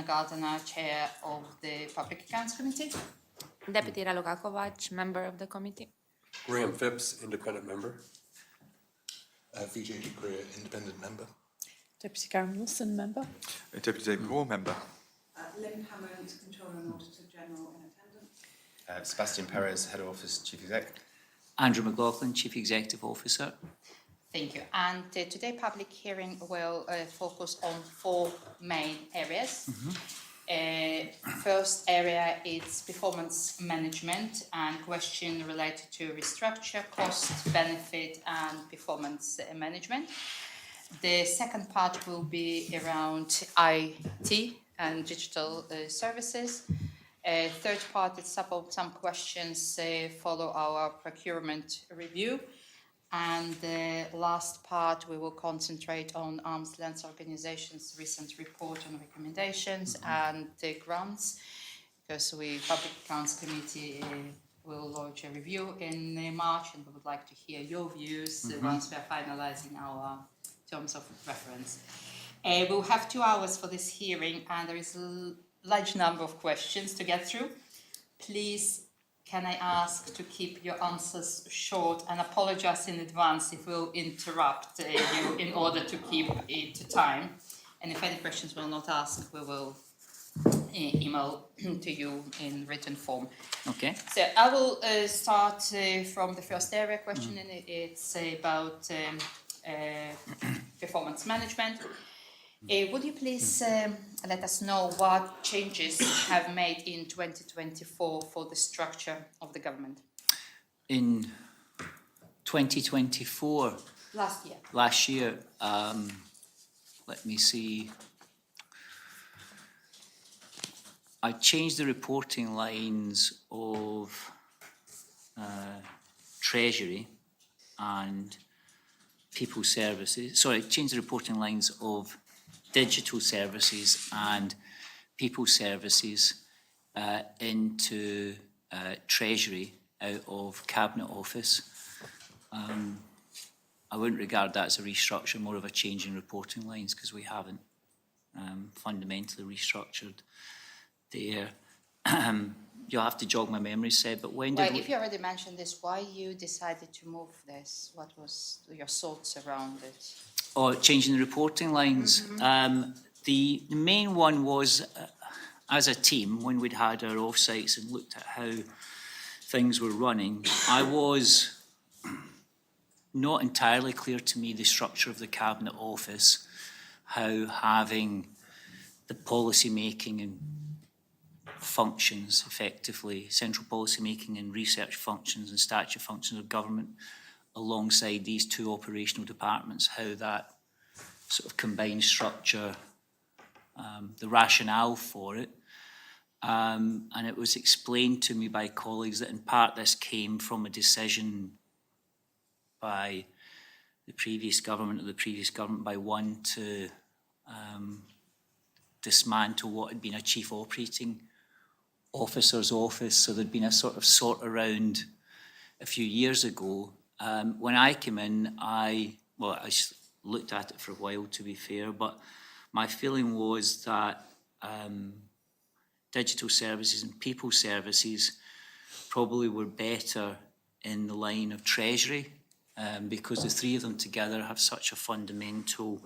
Gardiner, Chair of the Public Accounts Committee. Deputy Raluca Kovac, member of the committee. Graham Phipps, independent member. Vijay Korea, independent member. Deputy Karen Wilson, member. Deputy David Hall, member. Lynn Hammond, Controller and Auditor General in attendance. Sebastian Perez, Head of Office, Chief Exec. Andrew McLaughlin, Chief Executive Officer. Thank you. And today's public hearing will focus on four main areas. First area is performance management and question related to restructure, cost, benefit and performance management. The second part will be around IT and digital services. Third part is some questions follow our procurement review. And the last part, we will concentrate on arm's length organizations' recent report on recommendations and the grants, because Public Accounts Committee will launch a review in March, and we would like to hear your views once we are finalizing our terms of reference. We'll have 2 hours for this hearing, and there is a large number of questions to get through. Please, can I ask to keep your answers short, and apologize in advance if we'll interrupt you in order to keep it to time. And if any questions we'll not ask, we will email to you in written form. Okay. So I will start from the first area question, and it's about performance management. Would you please let us know what changes have made in 2024 for the structure of the government? In 2024, Last year, let me see. I changed the reporting lines of Treasury and People Services. Sorry, changed the reporting lines of Digital Services and People Services into Treasury out of Cabinet Office. I wouldn't regard that as a restructure, more of a change in reporting lines, because we haven't fundamentally restructured there. You'll have to jog my memory, Seb, but when did if you already mentioned this, why you decided to move this? What was your thoughts around it? Oh, changing the reporting lines. The main one was, as a team, when we'd had our offsites and looked at how things were running, I was not entirely clear to me the structure of the Cabinet Office, how having the policy making and functions effectively, central policy making and research functions and statutory functions of government alongside these two operational departments, how that sort of combined structure, the rationale for it. And it was explained to me by colleagues that in part this came from a decision by the previous government by one to dismantle what had been a chief operating officer's office. So there'd been a sort of sort around a few years ago. When I came in, I looked at it for a while, to be fair, but my feeling was that digital services and people services probably were better in the line of Treasury, because the three of them together have such a fundamental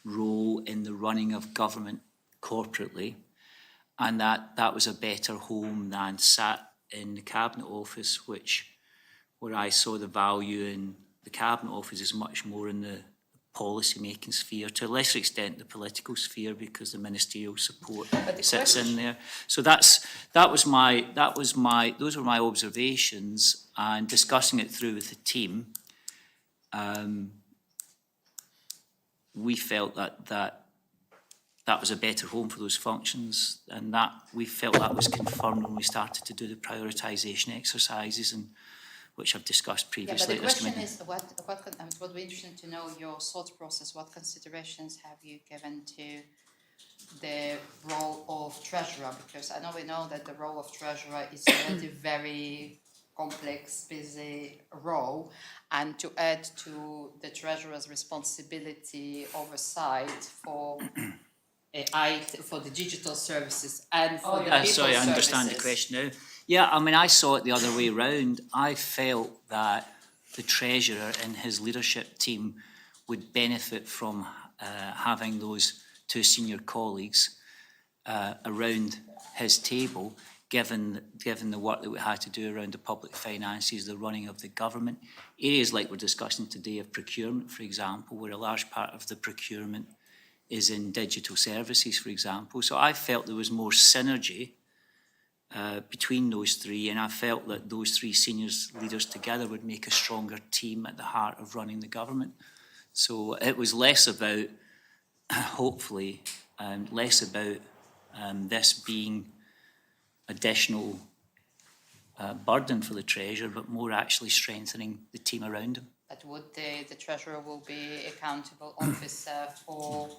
role in the running of government corporately, and that was a better home than sat in the Cabinet Office, where I saw the value in the Cabinet Office is much more in the policy-making sphere, to a lesser extent the political sphere, because the ministerial support sits in there. So those were my observations, and discussing it through with the team, we felt that was a better home for those functions, and that we felt that was confirmed when we started to do the prioritisation exercises, and which I've discussed previously. Yeah, but the question is, it would be interesting to know your thought process. What considerations have you given to the role of treasurer? Because we know that the role of treasurer is already very complex, busy role, and to add to the treasurer's responsibility oversight for for the digital services and for the people Sorry, I understand the services. question now. Yeah, I mean, I saw it the other way round. I felt that the treasurer and his leadership team would benefit from having those two senior colleagues around his table, given the work that we had to do around the public finances, the running of the government. Areas like we're discussing today of procurement, for example, where a large part of the procurement is in digital services, for example. So I felt there was more synergy between those three, and I felt that those three senior leaders together would make a stronger team at the heart of running the government. So it was less about, hopefully, less about this being additional burden for the treasurer, but more actually strengthening the team around him. But would the treasurer will be accountable officer for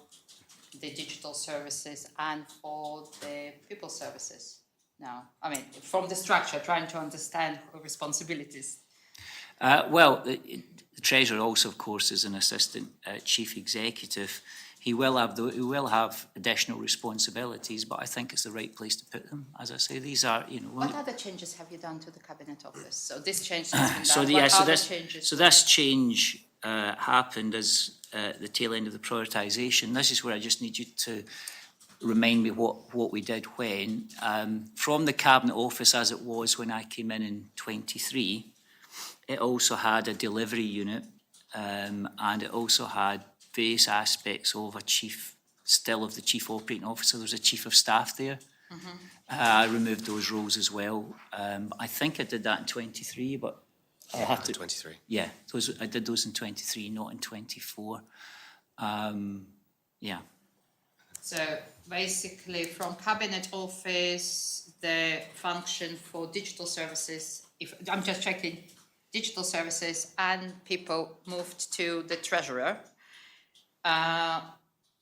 the digital services and for the people services? No, I mean, from the structure, trying to understand the responsibilities. Well, the treasurer also, of course, is an assistant chief executive. He will have additional responsibilities, but I think it's the right place to put them. As I say, these are, What other changes have you done to the cabinet office? So this change has been done. So What other changes? this change happened as the tail end of the prioritisation. This is where I just need you to remind me what we did when. From the cabinet office as it was when I came in 23, it also had a delivery unit, and it also had various aspects of the chief operating officer. There was a chief of staff there. I removed those roles as well. I think I did that in 23, but I'll have to. 23. Yeah, I did those in 23, not in 24. Yeah. So basically, from cabinet office, the function for digital services, if I'm just checking, digital services and people moved to the treasurer.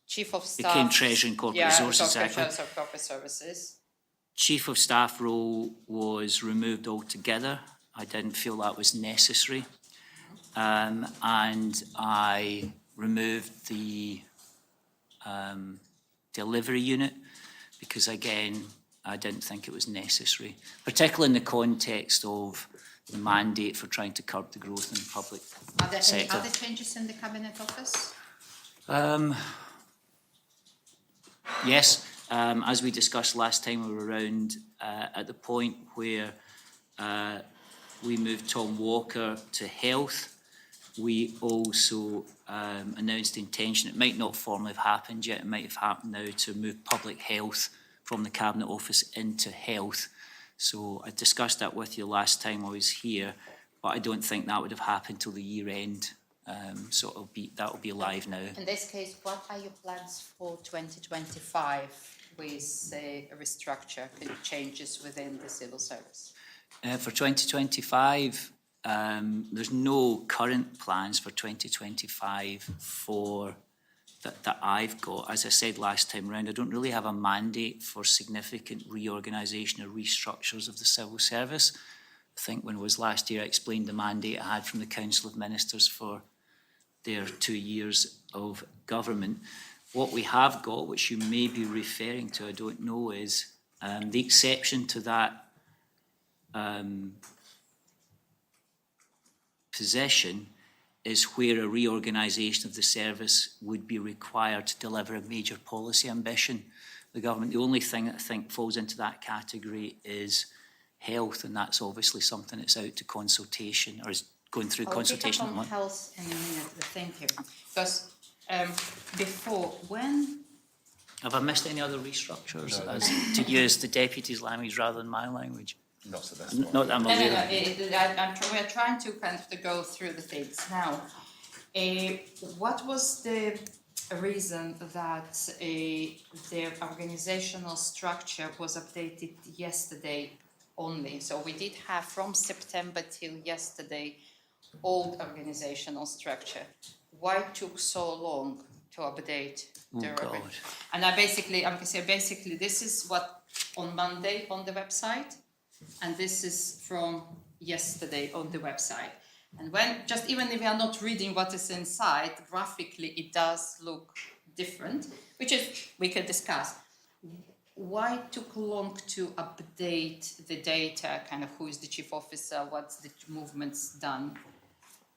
Chief of staff. Became treasurer and corporate resources, exactly. Corporate services. Chief of staff role was removed altogether. I didn't feel that was necessary. And I removed the delivery unit because, again, I didn't think it was necessary, particularly in the context of the mandate for trying to curb the growth in the public Are there any sector. other changes in the cabinet office? Yes, as we discussed last time we were around, at the point where we moved Tom Walker to health, we also announced the intention, it might not formally have happened yet, it might have happened now, to move public health from the cabinet office into health. So I discussed that with you last time I was here, but I don't think that would have happened till the year end. So that'll be live now. In this case, what are your plans for 2025 with a restructure, changes within the civil service? For 2025, there's no current plans for 2025 that I've got. As I said last time round, I don't really have a mandate for significant reorganisation or restructures of the civil service. I think when it was last year, I explained the mandate I had from the Council of Ministers for their 2 years of government. What we have got, which you may be referring to, I don't know, is the exception to that position is where a reorganisation of the service would be required to deliver a major policy ambition. The government, the only thing that I think falls into that category is health, and that's obviously something that's out to consultation or is going through consultation. I'll pick up on health in a minute, thank you. Because before, when... Have I missed any other restructures, as to use the deputy's language rather than my language? Not to this one. Not that I'm No, aware of. we're trying to kind of go through the things. Now, what was the reason that the organizational structure was updated yesterday only? So we did have from September till yesterday old organizational structure. Why it took so long to update the God. And I'm gonna say basically this is what on Monday on the website, and this is from yesterday on the website. And when, just even if we are not reading what is inside, graphically it does look different, which is, we could discuss. Why it took long to update the data, kind of who is the chief officer, what's the movements done?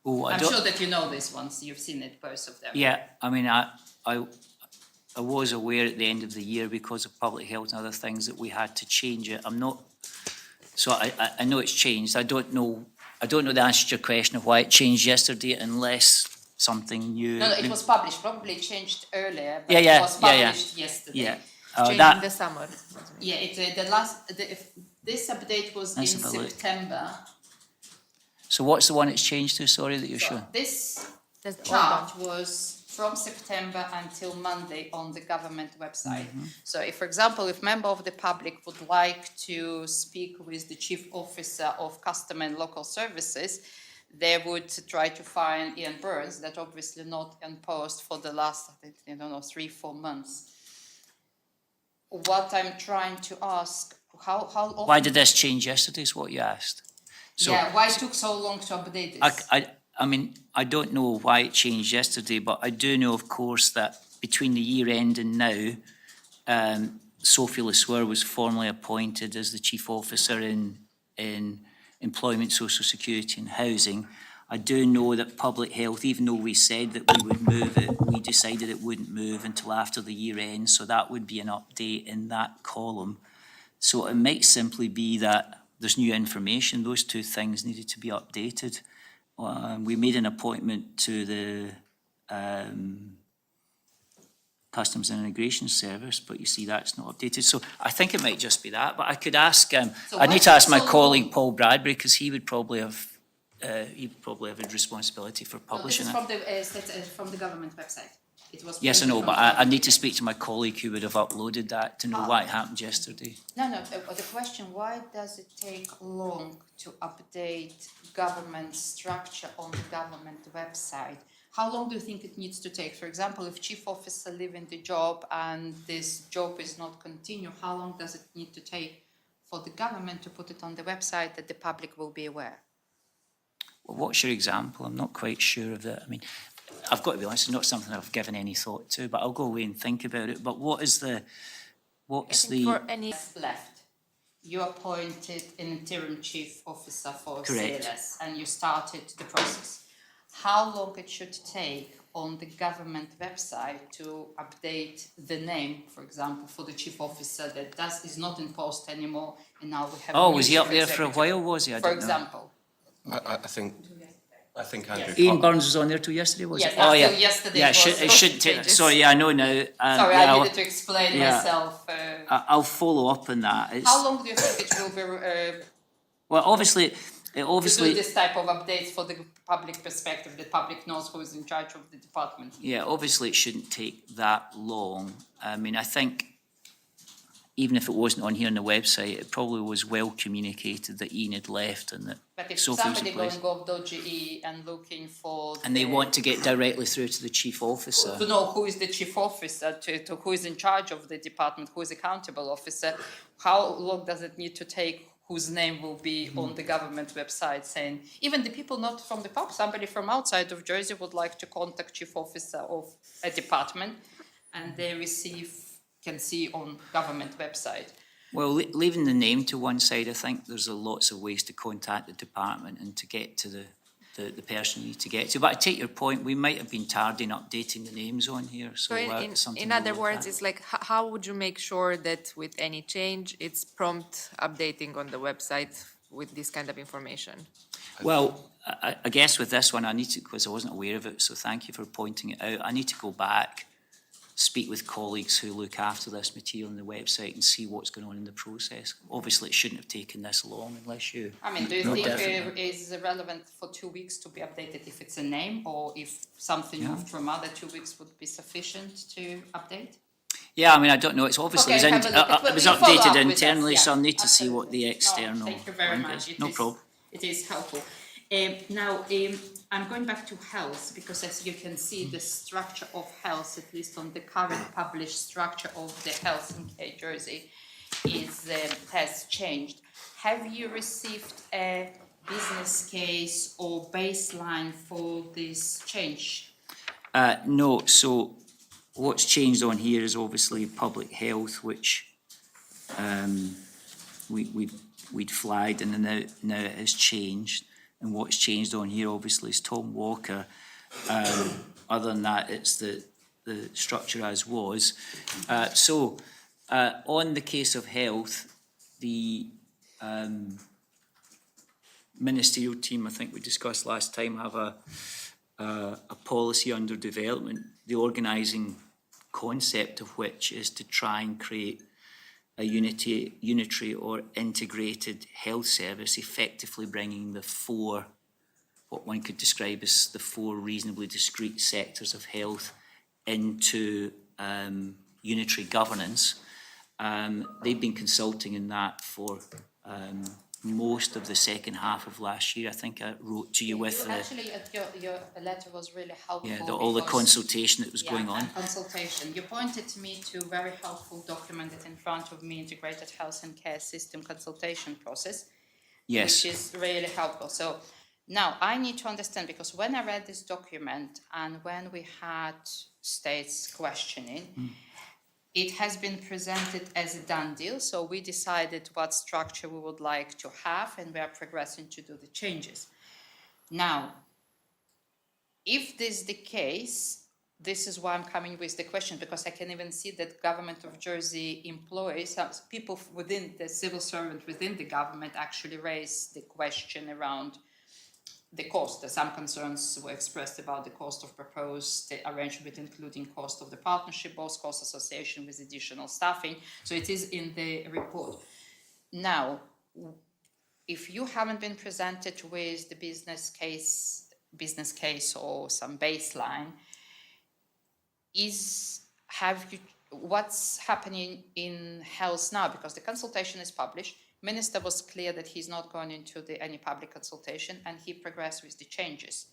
Oh, I I'm don't, sure that you know this once, you've seen it, both of them. yeah, I mean, I was aware at the end of the year because of public health and other things that we had to change it. I'm not, so I know it's changed. I don't know the answer to your question of why it changed yesterday unless something new. No, it was published, probably changed earlier, but Yeah, it yeah, was yeah, yeah. published yesterday. Yeah. Changed in That, the summer. Yeah, this update was in Let's have a look. September. so what's the one it's changed to, sorry, that you're So showing? this That's the old chart was from September until Monday on the government website. So if, for example, if member of the public would like to speak with the chief officer of customer and local services, they would try to find Ian Burns, that obviously not in post for the last, I think, 3-4 months. What I'm trying to ask, how often? Why did this change yesterday is what you asked. So Yeah, why it took so long to update this? I mean, I don't know why it changed yesterday, but I do know, of course, that between the year end and now, Sophie Lesueur was formally appointed as the chief officer in employment, social security and housing. I do know that public health, even though we said that we would move it, we decided it wouldn't move until after the year end, so that would be an update in that column. So it might simply be that there's new information, those two things needed to be updated. We made an appointment to the Customs and Immigration Service, but you see that's not updated. So I think it might just be that, but I could ask, I why need to ask my so colleague long? Paul Bradbury, because he would probably have a responsibility for No, this publishing is it. from the government website. It was Yes, I printed know, from but the I government need to website. speak to my colleague who would have uploaded that to know why it happened yesterday. No, the question, why does it take long to update government structure on the government website? How long do you think it needs to take? For example, if chief officer leaving the job and this job is not continue, how long does it need to take for the government to put it on the website that the public will be aware? Well, what's your example? I'm not quite sure of that. I mean, I've got to be honest, it's not something I've given any thought to, but I'll go away and think about it. But what's I think the, for any, Left. You appointed an interim chief officer for Correct. CLS and you started the process. How long it should take on the government website to update the name, for example, for the chief officer that is not in post anymore and now we have. a oh, new was he chief up there for a executive? while, was he? I For don't know. example. I think Andrew. Ian Burns was on there till yesterday, was Yes, it? Oh, yeah. until yesterday Yeah, it was it shouldn't take, changes. sorry, yeah, I know now. Sorry, yeah, I needed to explain yeah. myself. I'll follow up on that. It's, How long do you think it will be well, obviously, to do this type of updates for the public perspective? The public knows who is in charge of the department. yeah, obviously it shouldn't take that long. I mean, I think even if it wasn't on here on the website, it probably was well communicated that Ian had left and that But if Sophie was somebody in place. going gov.ge and looking for. And they the- want to get directly through to the chief officer. to know who is the chief officer, to who is in charge of the department, who is accountable officer, how long does it need to take, whose name will be on the government website saying, even the people not from the pub, somebody from outside of Jersey would like to contact chief officer of a department and they can see on government website. Well, leaving the name to one side, I think there's lots of ways to contact the department and to get to the person you need to get to. But I take your point, we might have been tardy in updating the names on here, so so it's something in we'll other look words, at. it's like, how would you make sure that with any change, it's prompt updating on the website with this kind of information? Well, I guess with this one, I need to, because I wasn't aware of it, so thank you for pointing it out. I need to go back, speak with colleagues who look after this material on the website and see what's going on in the process. Obviously, it shouldn't have taken this long unless you... I mean, do you No, think definitely. is relevant for 2 weeks to be updated if it's a name or if something Yeah. moved from other 2 weeks would be sufficient to update? Yeah, I mean, I don't know, it's obviously, Okay, have a look. it was We'll follow up updated with that, internally, so yeah, I'll need to see what the absolutely. external No, thank you very link much. is. No problem. It is helpful. Now, I'm going back to health because as you can see, the structure of health, at least on the current published structure of the health in Jersey, has changed. Have you received a business case or baseline for this change? No, so what's changed on here is obviously public health, which we'd flagged, and then now it has changed. And what's changed on here obviously is Tom Walker. Other than that, it's the structure as was. On the case of health, the ministerial team, I think we discussed last time, have a policy under development, the organising concept of which is to try and create a unitary or integrated health service, effectively bringing the four, what one could describe as the four reasonably discrete sectors of health into unitary governance. They've been consulting in that for most of the second half of last year. I think I wrote to you with Actually, your letter was really helpful. all the because- consultation that was going on. And consultation. You pointed me to a very helpful document that's in front of me, Integrated Health and Care System Consultation Process, Yes. which is really helpful. So now I need to understand, because when I read this document and when we had states questioning, it has been presented as a done deal. So we decided what structure we would like to have, and we are progressing to do the changes. Now, if this is the case, this is why I'm coming with the question, because I can even see that Government of Jersey employees, some people within the civil servant within the government actually raised the question around the cost. Some concerns were expressed about the cost of proposed arrangement, including cost of the partnership, both cost association with additional staffing. So it is in the report. Now, if you haven't been presented with the business case or some baseline, what's happening in health now? Because the consultation is published. Minister was clear that he's not going into any public consultation, and he progressed with the changes.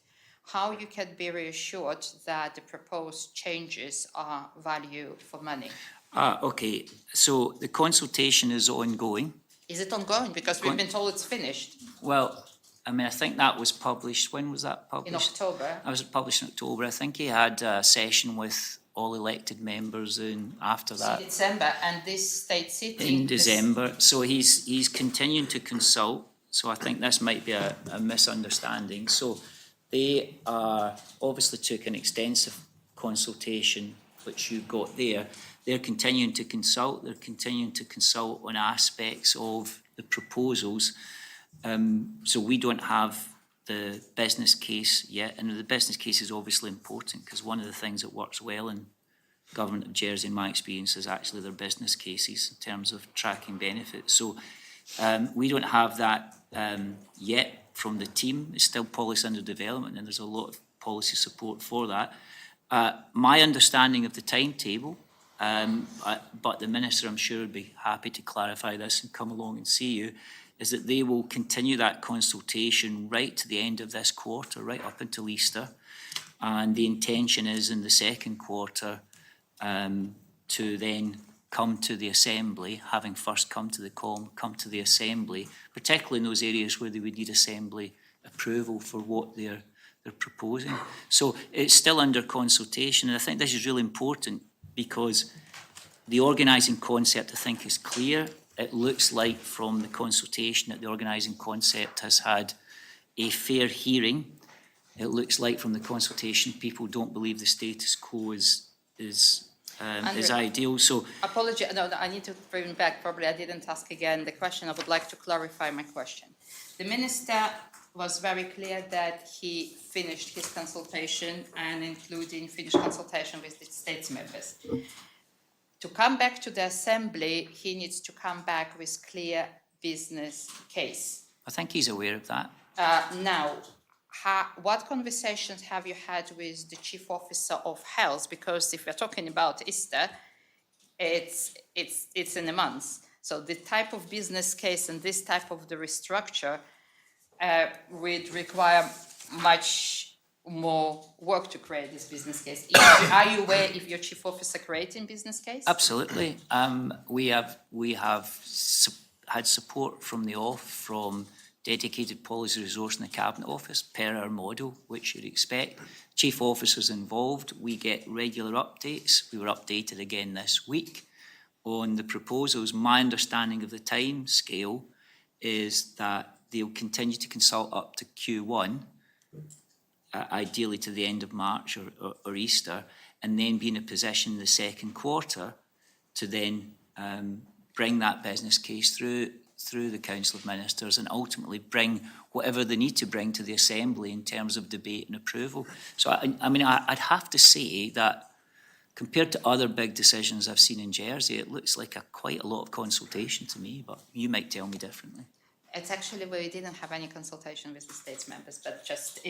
How you can be reassured that the proposed changes are value for money? Okay, so the consultation is ongoing. Is it ongoing? Because we've been told it's finished Well, I mean, I think that was published, when was that in published? October. That was published in October. I think he had a session with all elected members in after that. December, and this state sitting In December, so he's continuing to consult, so I think this might be a misunderstanding. So they obviously took an extensive consultation, which you've got there. They're continuing to consult, on aspects of the proposals. So we don't have the business case yet, and the business case is obviously important, because one of the things that works well in Government of Jersey, in my experience, is actually their business cases in terms of tracking benefits. So we don't have that yet from the team. It's still policy under development, and there's a lot of policy support for that. My understanding of the timetable, but the Minister, I'm sure, would be happy to clarify this and come along and see you, is that they will continue that consultation right to the end of this quarter, right up until Easter. And the intention is in the second quarter to then come to the Assembly, having first come to the come to the Assembly, particularly in those areas where they would need Assembly approval for what they're proposing. So it's still under consultation, and I think this is really important because the organising concept, I think, is clear. It looks like from the consultation that the organising concept has had a fair hearing. It looks like from the consultation people don't believe the status quo is ideal. So Apology, no, I need to bring back, probably I didn't ask again the question. I would like to clarify my question. The Minister was very clear that he finished his consultation, and including finished consultation with the states members. To come back to the Assembly, he needs to come back with clear business case. I think he's aware of that. Now, what conversations have you had with the Chief Officer of Health? Because if we're talking about Easter, it's in a month. So the type of business case and this type of the restructure would require much more work to create this business case. Are you aware if your Chief Officer creating business case? Absolutely. We have had support from the off, from dedicated policy resource in the Cabinet Office per our model, which you'd expect. Chief officers involved, we get regular updates. We were updated again this week on the proposals. My understanding of the time scale is that they'll continue to consult up to Q1, ideally to the end of March or Easter, and then be in a position in the second quarter to then bring that business case through the Council of Ministers and ultimately bring whatever they need to bring to the Assembly in terms of debate and approval. So, I mean, I'd have to say that compared to other big decisions I've seen in Jersey, it looks like quite a lot of consultation to me, but you might tell me differently. It's actually, we didn't have any consultation with the states members, but just.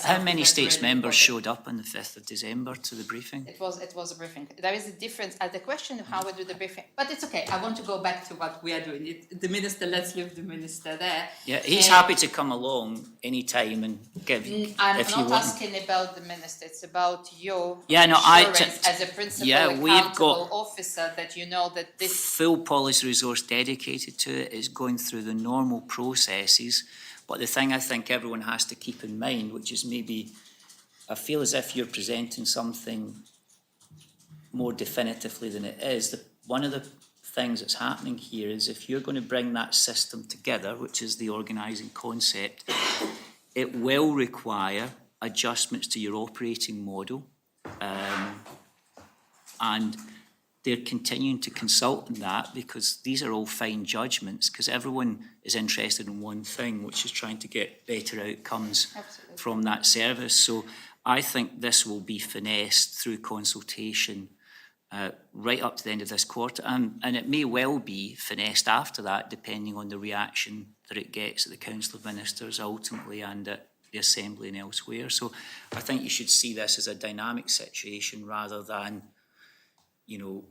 How many states really members important. showed up on the 5th of December to the briefing? It was a briefing. There is a difference at the question of how we do the briefing, but it's okay. I want to go back to what we are doing. The minister, let's leave the minister there. Yeah, he's happy to come along any time and give, I'm if you not want. asking about the minister, it's about your Yeah, no, assurance as a principal yeah, we've got- accountable officer that you know that this. Full policy resource dedicated to it is going through the normal processes. But the thing I think everyone has to keep in mind, which is maybe, I feel as if you're presenting something more definitively than it is. One of the things that's happening here is if you're going to bring that system together, which is the organising concept, it will require adjustments to your operating model. And they're continuing to consult on that because these are all fine judgments because everyone is interested in one thing, which is trying to get better outcomes Absolutely. from that service. So I think this will be finessed through consultation right up to the end of this quarter. And it may well be finessed after that, depending on the reaction that it gets at the Council of Ministers ultimately and at the Assembly and elsewhere. So I think you should see this as a dynamic situation rather than, you know,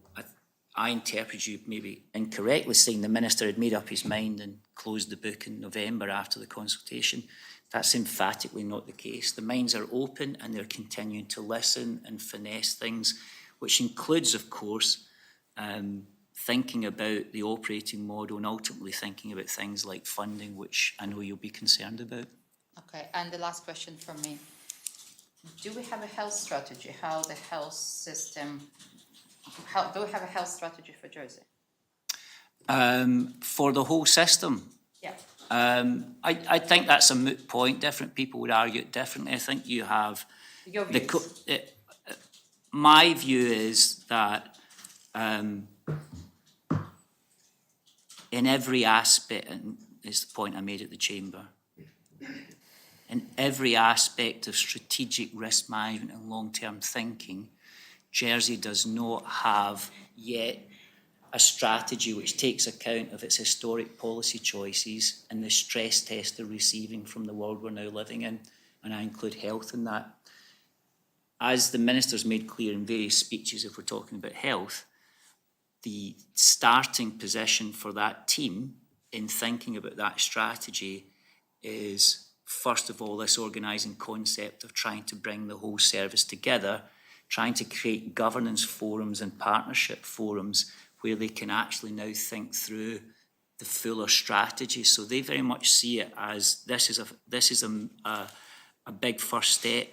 I interpret you maybe incorrectly saying the minister had made up his mind and closed the book in November after the consultation. That's emphatically not the case. The minds are open and they're continuing to listen and finesse things, which includes, of course, thinking about the operating model and ultimately thinking about things like funding, which I know you'll be concerned about. Okay, and the last question from me. Do we have a health strategy? How the health system, do we have a health strategy for Jersey? For the whole system, Yeah. I think that's a moot point. Different people would argue it differently. I think you have Your the views. my view is that in every aspect, and is the point I made at the chamber, in every aspect of strategic risk management and long-term thinking, Jersey does not have yet a strategy which takes account of its historic policy choices and the stress test they're receiving from the world we're now living in, and I include health in that. As the minister's made clear in various speeches, if we're talking about health, the starting position for that team in thinking about that strategy is, first of all, this organising concept of trying to bring the whole service together, trying to create governance forums and partnership forums where they can actually now think through the fuller strategy. So they very much see it as this is a big first step.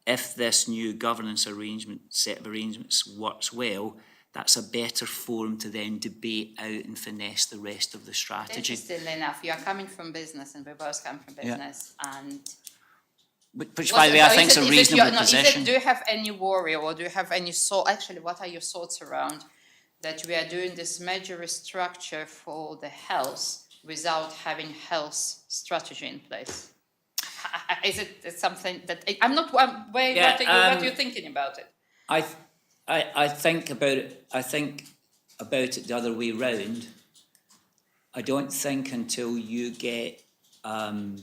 If this new governance set of arrangements works well, that's a better forum to then debate out and finesse the rest of the strategy. Interestingly enough, you are coming from business and we both come from business and... Which, by the way, I think is a reasonable position. Do you have any worry or do you have any thought, actually, what are your thoughts around that we are doing this major restructure for the health without having health strategy in place? Is it something that, I'm not, what are you thinking about it? I think about it. I think about it the other way round. I don't think until you get the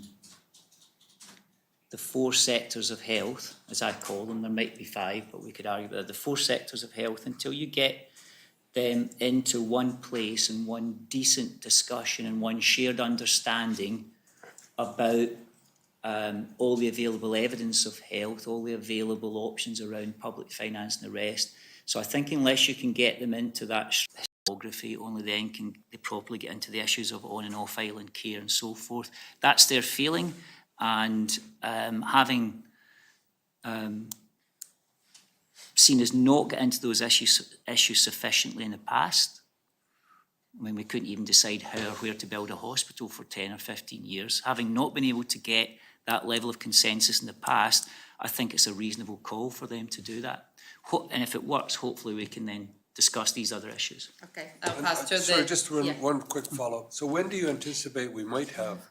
four sectors of health, as I call them, there might be five, but we could argue about the four sectors of health, until you get them into one place and one decent discussion and one shared understanding about all the available evidence of health, all the available options around public finance and the rest. So I think unless you can get them into that geography, only then can they properly get into the issues of on and off island care and so forth. That's their feeling, and having seen us not get into those issues sufficiently in the past. I mean, we couldn't even decide how or where to build a hospital for 10 or 15 years. Having not been able to get that level of consensus in the past, I think it's a reasonable call for them to do that. And if it works, hopefully we can then discuss these other issues. Okay, I'll pass to the. Sorry, just yeah. one quick follow-up. So when do you anticipate we might have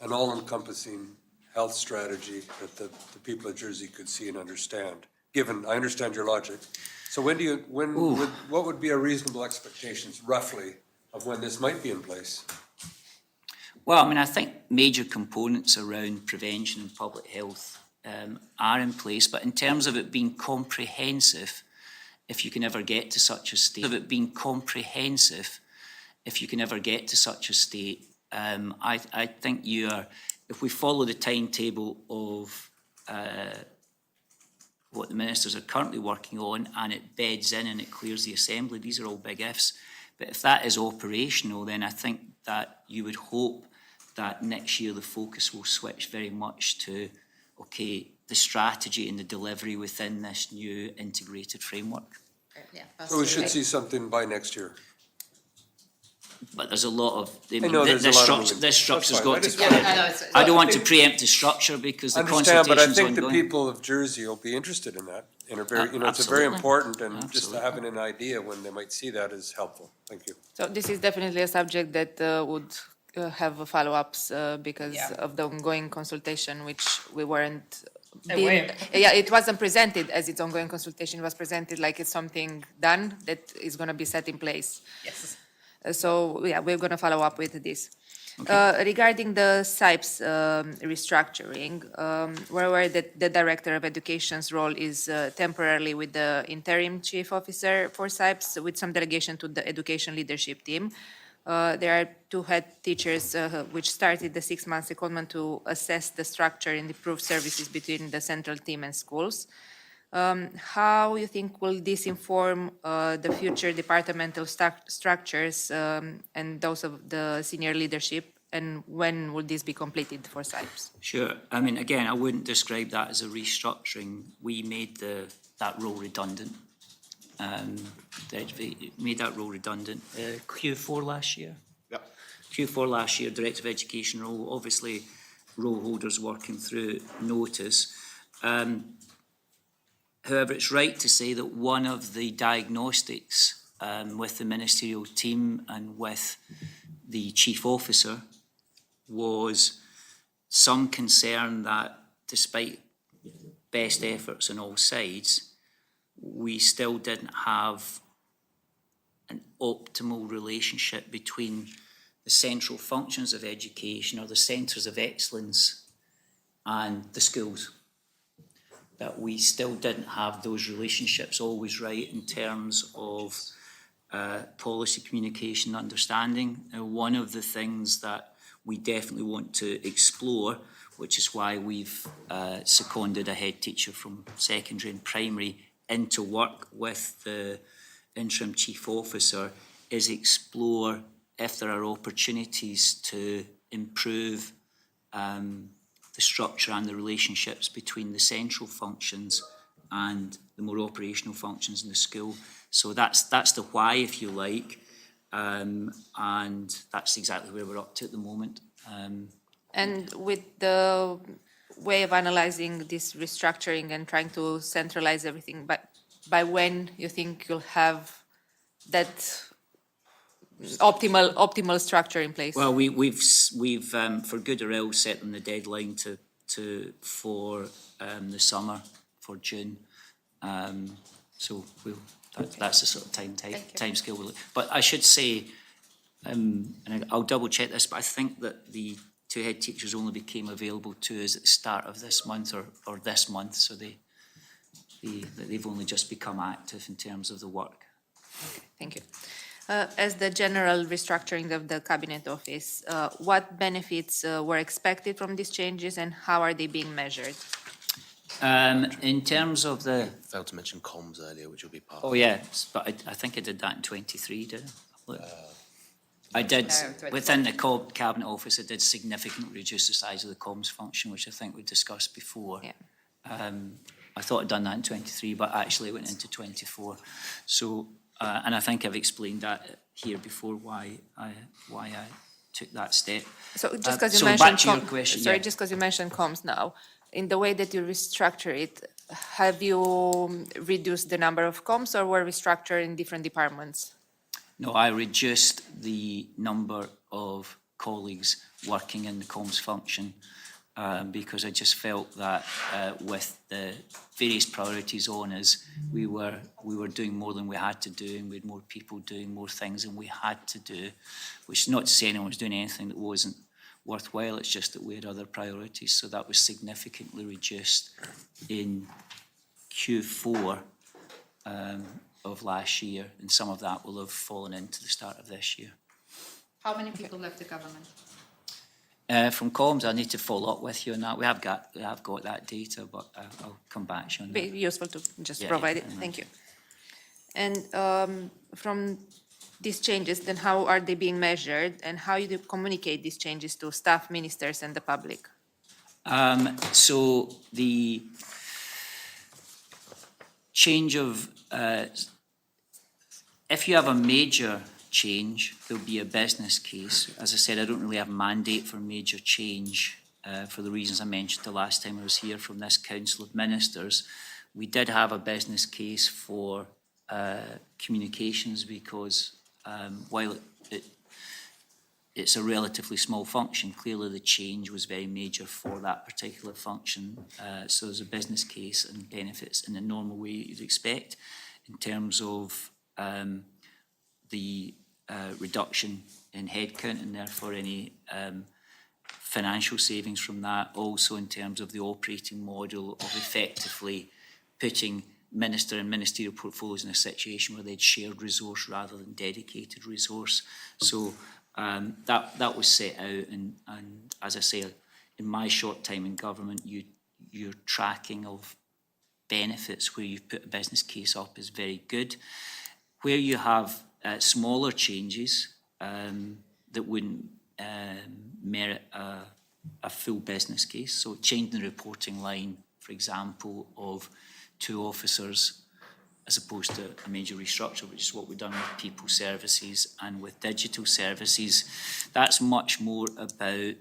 an all-encompassing health strategy that the people of Jersey could see and understand? Given, I understand your logic. So when do you, what would be a reasonable expectations roughly of when this might be in place? Well, I mean, I think major components around prevention and public health are in place, but in terms of it being comprehensive, if you can ever get to such a state, I think if we follow the timetable of what the ministers are currently working on and it beds in and it clears the assembly, these are all big ifs. But if that is operational, then I think that you would hope that next year the focus will switch very much to, okay, the strategy and the delivery within this new integrated framework. Yeah, pass So we to should the- see something by next year. But there's a lot of, I I mean, know there's a lot of moving- this structure's That's fine. got I to just come. wanted- Yeah, I know, it's. I don't want to preempt the structure because I the understand, but I consultation's think the ongoing. people of Jersey will be interested in that. In a very, it's a very Absolutely. important, and just Absolutely. having an idea when they might see that is helpful. Thank you. So this is definitely a subject that would have follow-ups because Yeah. of the ongoing consultation, which we weren't Aware. yeah, it wasn't presented as its ongoing consultation. It was presented like it's something done that is going to be set in place. Yes. So, yeah, we're going to follow up with this. Regarding the SIPES restructuring, we're aware that the Director of Education's role is temporarily with the interim Chief Officer for SIPES with some delegation to the Education Leadership Team. There are 2 head teachers which started the 6-month secondment to assess the structure and improve services between the central team and schools. How you think will this inform the future departmental structures and those of the senior leadership, and when will this be completed for SIPES? Sure. I mean, again, I wouldn't describe that as a restructuring. We made that role redundant. Made that role redundant Q4 last year. Yep. Q4 last year, Director of Education role, obviously role holders working through notice. However, it's right to say that one of the diagnostics with the ministerial team and with the Chief Officer was some concern that despite best efforts on all sides, we still didn't have an optimal relationship between the central functions of education or the centres of excellence and the schools. That we still didn't have those relationships always right in terms of policy communication understanding. One of the things that we definitely want to explore, which is why we've seconded a head teacher from secondary and primary into work with the interim chief officer, is explore if there are opportunities to improve the structure and the relationships between the central functions and the more operational functions in the school. So that's the why, if you like, and that's exactly where we're up to at the moment. And with the way of analyzing this restructuring and trying to centralize everything, by when you think you'll have that optimal structure in place? Well, we've for good or ill set them the deadline for the summer, for June. So that's the sort of time scale we'll look. But I should say, and I'll double check this, but I think that the 2 head teachers only became available to us at the start of this month or this month, so they've only just become active in terms of the work. Thank you. As the general restructuring of the Cabinet Office, what benefits were expected from these changes and how are they being measured? In terms of the, Failed to mention comms earlier, which will be part. oh yeah, but I think I did that in 23, did I? Look. I did, No, 24. within the Cabinet Office, I did significantly reduce the size of the comms function, which I think we discussed before. Yeah. I thought I'd done that in 23, but actually it went into 24. So, and I think I've explained that here before, why I took that step. So just because you so mentioned back to your question, sorry, yeah. just because you mentioned comms now, in the way that you restructure it, have you reduced the number of comms or were restructured in different departments? No, I reduced the number of colleagues working in the comms function because I just felt that with the various priorities on us, we were doing more than we had to do, and we had more people doing more things than we had to do, which is not to say anyone was doing anything that wasn't worthwhile, it's just that we had other priorities. So that was significantly reduced in Q4 of last year, and some of that will have fallen into the start of this year. How many people left the government? From comms, I need to follow up with you on that. We have got that data, but I'll come back to you on Be that. useful to just Yeah, provide yeah, it. Thank you. And from these changes, then how are they being measured, and how you do communicate these changes to staff, ministers, and the public? So the change of, if you have a major change, there'll be a business case. As I said, I don't really have mandate for major change for the reasons I mentioned the last time I was here from this Council of Ministers. We did have a business case for communications because while it's a relatively small function, clearly the change was very major for that particular function. So there's a business case and benefits in the normal way you'd expect in terms of the reduction in headcount and therefore any financial savings from that. Also in terms of the operating model of effectively putting minister and ministerial portfolios in a situation where they'd shared resource rather than dedicated resource. So that was set out, and as I say, in my short time in government, your tracking of benefits where you've put a business case up is very good. Where you have smaller changes that wouldn't merit a full business case, so changing the reporting line, for example, of 2 officers as opposed to a major restructure, which is what we've done with people services and with digital services. That's much more about,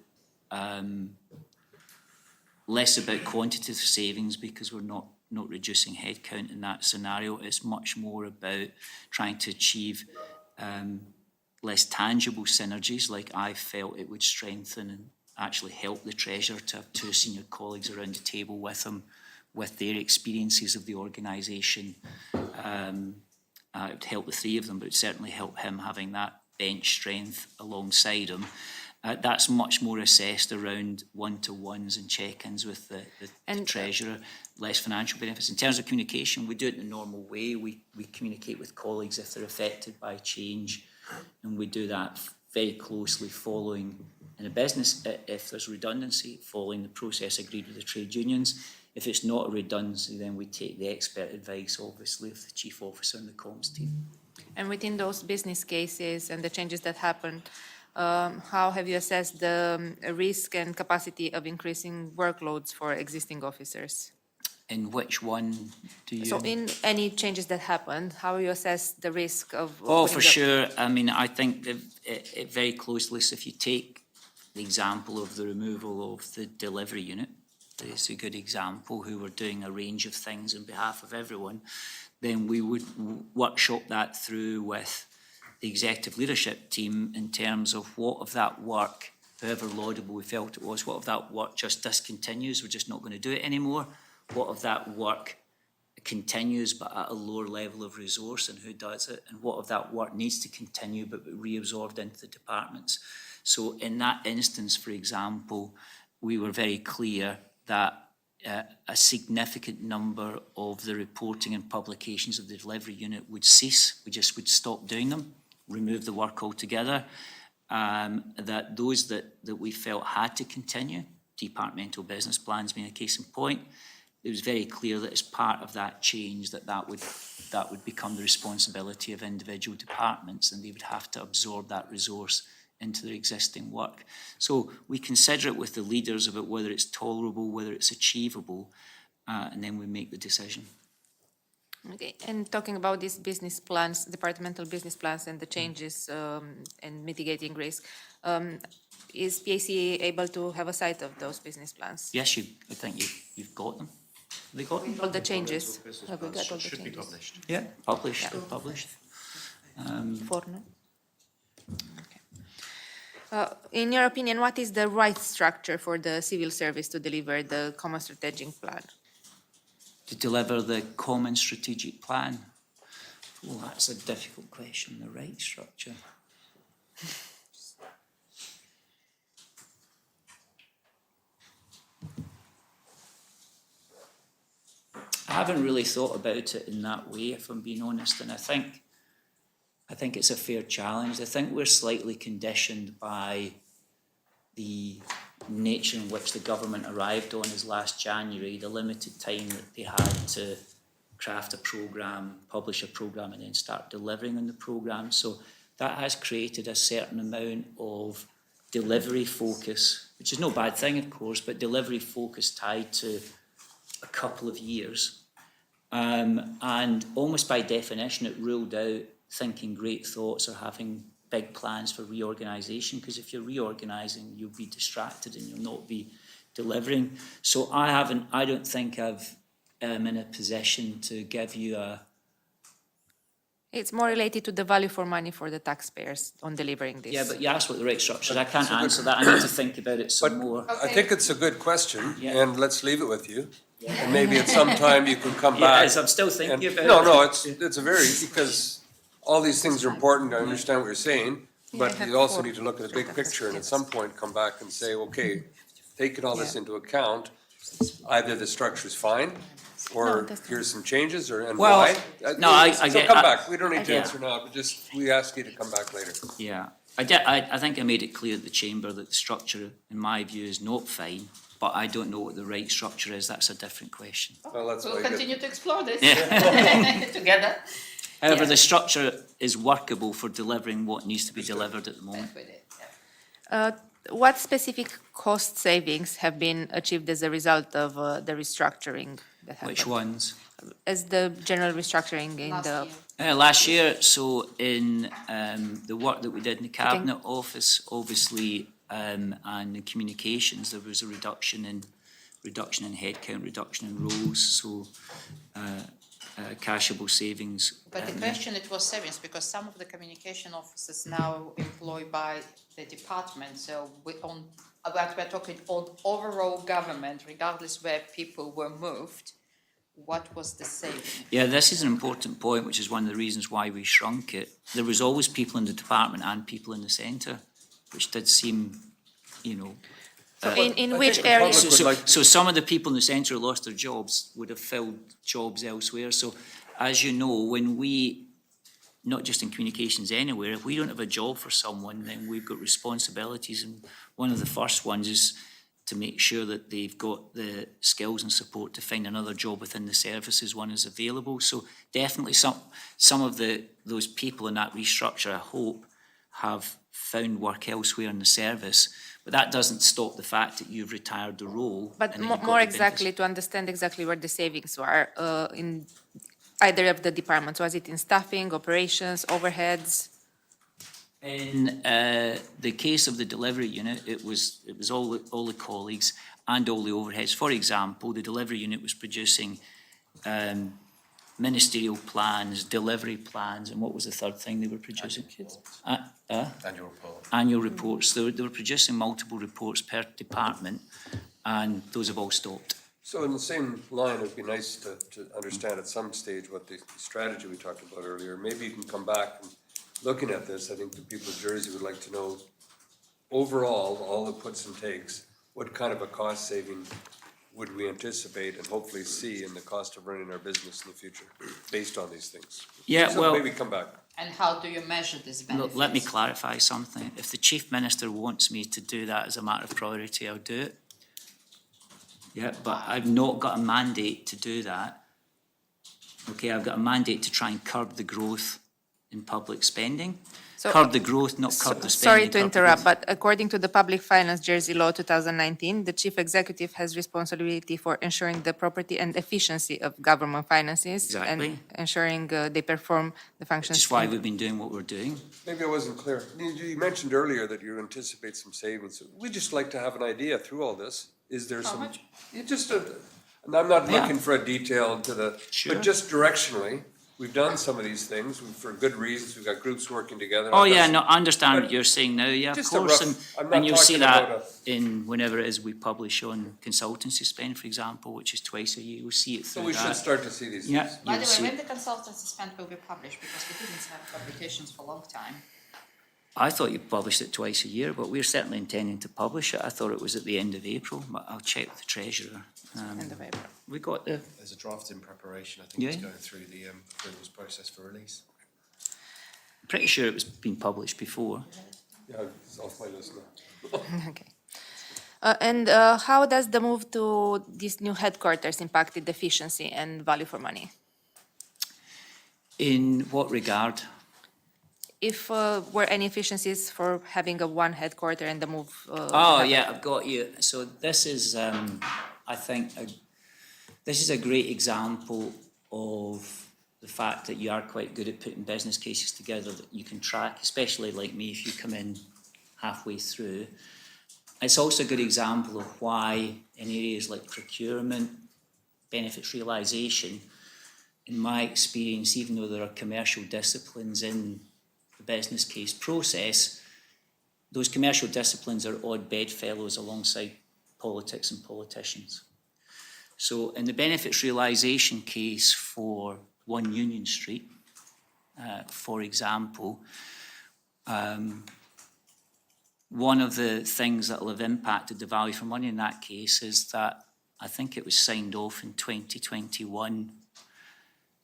less about quantitative savings because we're not reducing headcount in that scenario. It's much more about trying to achieve less tangible synergies, like I felt it would strengthen and actually help the Treasurer to have 2 senior colleagues around the table with him, with their experiences of the organisation. It would help the 3 of them, but it would certainly help him having that bench strength alongside him. That's much more assessed around one-to-ones and check-ins with the Treasurer, less financial benefits. In terms of communication, we do it in the normal way. We communicate with colleagues if they're affected by change, and we do that very closely following, in a business, if there's redundancy, following the process agreed with the trade unions. If it's not a redundancy, then we take the expert advice, obviously, of the Chief Officer and the comms team. And within those business cases and the changes that happened, how have you assessed the risk and capacity of increasing workloads for existing officers? In which one do you? So in any changes that happened, how you assess the risk of? Oh, putting for sure. I mean, I think it very closely. So if you take the example of the removal of the delivery unit, it's a good example, who were doing a range of things on behalf of everyone, then we would workshop that through with the executive leadership team in terms of what of that work, however laudable we felt it was, what of that work just discontinues, we're just not going to do it anymore, what of that work continues but at a lower level of resource and who does it, and what of that work needs to continue but be reabsorbed into the departments. So in that instance, for example, we were very clear that a significant number of the reporting and publications of the delivery unit would cease. We just would stop doing them, remove the work altogether. That those that we felt had to continue, departmental business plans being a case in point, it was very clear that as part of that change, that would become the responsibility of individual departments, and they would have to absorb that resource into their existing work. So we consider it with the leaders about whether it's tolerable, whether it's achievable, and then we make the decision. Okay, and talking about these business plans, departmental business plans and the changes and mitigating risk, is PAC able to have a sight of those business plans? Yes, I think you've got them. Have they got them? All the changes? Have we got all the Should be changes? published. Yeah, published, published. Four, no? Okay. In your opinion, what is the right structure for the civil service to deliver the common strategic plan? To deliver the common strategic plan? Oh, that's a difficult question, the right structure. I haven't really thought about it in that way, if I'm being honest, and I think it's a fair challenge. I think we're slightly conditioned by the nature in which the government arrived on is last January, the limited time that they had to craft a programme, publish a programme, and then start delivering on the programme. So that has created a certain amount of delivery focus, which is no bad thing, of course, but delivery focus tied to a couple of years. And almost by definition, it ruled out thinking great thoughts or having big plans for reorganisation, because if you're reorganising, you'll be distracted and you'll not be delivering. So I don't think I've in a position to give you a... It's more related to the value for money for the taxpayers on delivering this. Yeah, but you asked what the right structure is. I can't answer that. I need to think about it some more. I think it's a good question, Yeah. and let's leave it with you. And maybe at some time you can come Yeah, back. as I'm still thinking and- about it. No, it's a very, because all these things are important, I understand what you're saying, but I have you also four. need to look at the big picture and at some point come back and say, okay, taking all this into account, either the structure's fine, or that's not- here's some changes, or, and Well, why. no, I So get- come back, we don't need to Yeah. answer now, but just, we ask you to come back later. Yeah, I think I made it clear at the chamber that the structure, in my view, is not fine, but I don't know what the right structure is. That's a different question. Well, that's We'll why you continue to explore this Yeah. together. However, Yeah. the structure is workable for delivering what needs to be delivered at the moment. With it, yeah. What specific cost savings have been achieved as a result of the restructuring that happened? Which ones? As the general restructuring in Last the, year. Last year, so in the work that we did in the Cabinet Office, obviously, and the communications, there was a reduction in headcount, reduction in roles, so cashable savings. But the question, it was savings, because some of the communication officers now employed by the department, so what we're talking on overall government, regardless where people were moved, what was the saving? Yeah, this is an important point, which is one of the reasons why we shrunk it. There was always people in the department and people in the centre, which did seem, you know... in I which think the areas? public would like- So some of the people in the centre who lost their jobs would have filled jobs elsewhere. So as you know, when we, not just in communications anywhere, if we don't have a job for someone, then we've got responsibilities. And one of the first ones is to make sure that they've got the skills and support to find another job within the services one is available. So definitely some of those people in that restructure, I hope, have found work elsewhere in the service. But that doesn't stop the fact that you've retired the role. But and that you've got more the benefits. exactly, to understand exactly where the savings were, in either of the departments, was it in staffing, operations, overheads? In the case of the delivery unit, it was all the colleagues and all the overheads. For example, the delivery unit was producing ministerial plans, delivery plans, and what was the third thing they were producing? Annual report. Annual reports. They were producing multiple reports per department, and those have all stopped. So in the same line, it'd be nice to understand at some stage what the strategy we talked about earlier. Maybe you can come back and looking at this, I think the people of Jersey would like to know overall, all the puts and takes, what kind of a cost saving would we anticipate and hopefully see in the cost of running our business in the future based on these things? Yeah, So well- maybe come back. And how do you measure this benefit? Let me clarify something. If the Chief Minister wants me to do that as a matter of priority, I'll do it. Yeah, but I've not got a mandate to do that. Okay, I've got a mandate to try and curb the growth in public spending. So- Curb the growth, not curb the spending. Sorry to curb the interrupt, growth. but according to the Public Finance Jersey Law 2019, the chief executive has responsibility for ensuring the property and efficiency of government finances. Exactly. And ensuring they perform the functions. Which is why we've been doing what we're doing. Maybe I wasn't clear. You mentioned earlier that you anticipate some savings. We'd just like to have an idea through all this. Is there some? much? You just, and I'm not Yeah. looking for a detail to the, Sure. but just directionally, we've done some of these things for good reasons. We've got groups working together. Oh, I've got yeah, some- no, I understand what but you're saying now, yeah, of just a course. rough- I'm And not you'll see talking about that in whenever it is we publish on consultancy spend, for example, which is twice a year, you'll see it So through we should that. start to see these Yeah. things. By You'll the see way, it. when the consultancy spend will be published, because we didn't have publications for a long time. I thought you published it twice a year, but we're certainly intending to publish it. I thought it was at the end of April, but I'll check with the treasurer. End of April. We got the, There's a draft in preparation. I think it's Yeah. going through the approvals process for release. I'm pretty sure it was being published before. Yeah, it's off my list now. Okay. And how does the move to these new headquarters impacted efficiency and value for money? In what regard? If were any efficiencies for having a one headquarter and the move? Oh, yeah, I've got you. So this is, I think, this is a great example of the fact that you are quite good at putting business cases together that you can track, especially like me, if you come in halfway through. It's also a good example of why in areas like procurement, benefits realisation, in my experience, even though there are commercial disciplines in the business case process, those commercial disciplines are odd bedfellows alongside politics and politicians. So in the benefits realisation case for 1 Union Street, for example, one of the things that will have impacted the value for money in that case is that I think it was signed off in 2021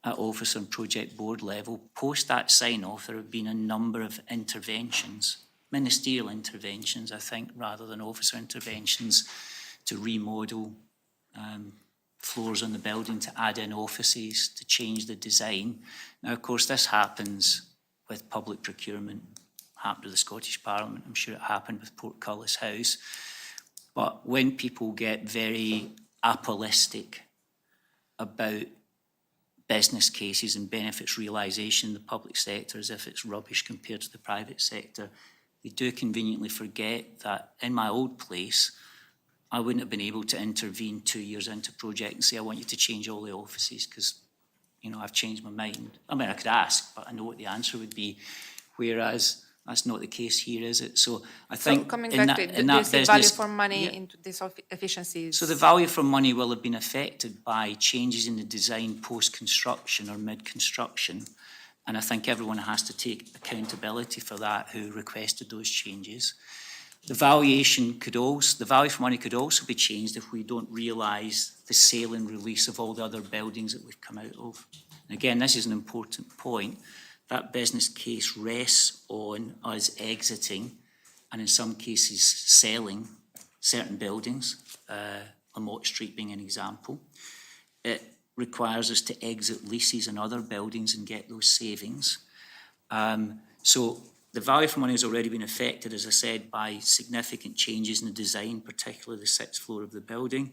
at officer and project board level. Post that sign-off, there have been a number of interventions, ministerial interventions, I think, rather than officer interventions, to remodel floors on the building, to add in offices, to change the design. Now, of course, this happens with public procurement, happened to the Scottish Parliament, I'm sure it happened with Portcullis House. But when people get very apholistic about business cases and benefits realisation in the public sector as if it's rubbish compared to the private sector, they do conveniently forget that in my old place, I wouldn't have been able to intervene 2 years into a project and say, I want you to change all the offices because, you know, I've changed my mind. I mean, I could ask, but I know what the answer would be, whereas that's not the case here, is it? So I think Coming in back that, to it, in do you that see value business, for money yeah. into these efficiencies? So the value for money will have been affected by changes in the design post-construction or mid-construction. And I think everyone has to take accountability for that who requested those changes. The value for money could also be changed if we don't realise the sale and release of all the other buildings that we've come out of. And again, this is an important point. That business case rests on us exiting and in some cases selling certain buildings, Lamott Street being an example. It requires us to exit leases on other buildings and get those savings. So the value for money has already been affected, as I said, by significant changes in the design, particularly the sixth floor of the building.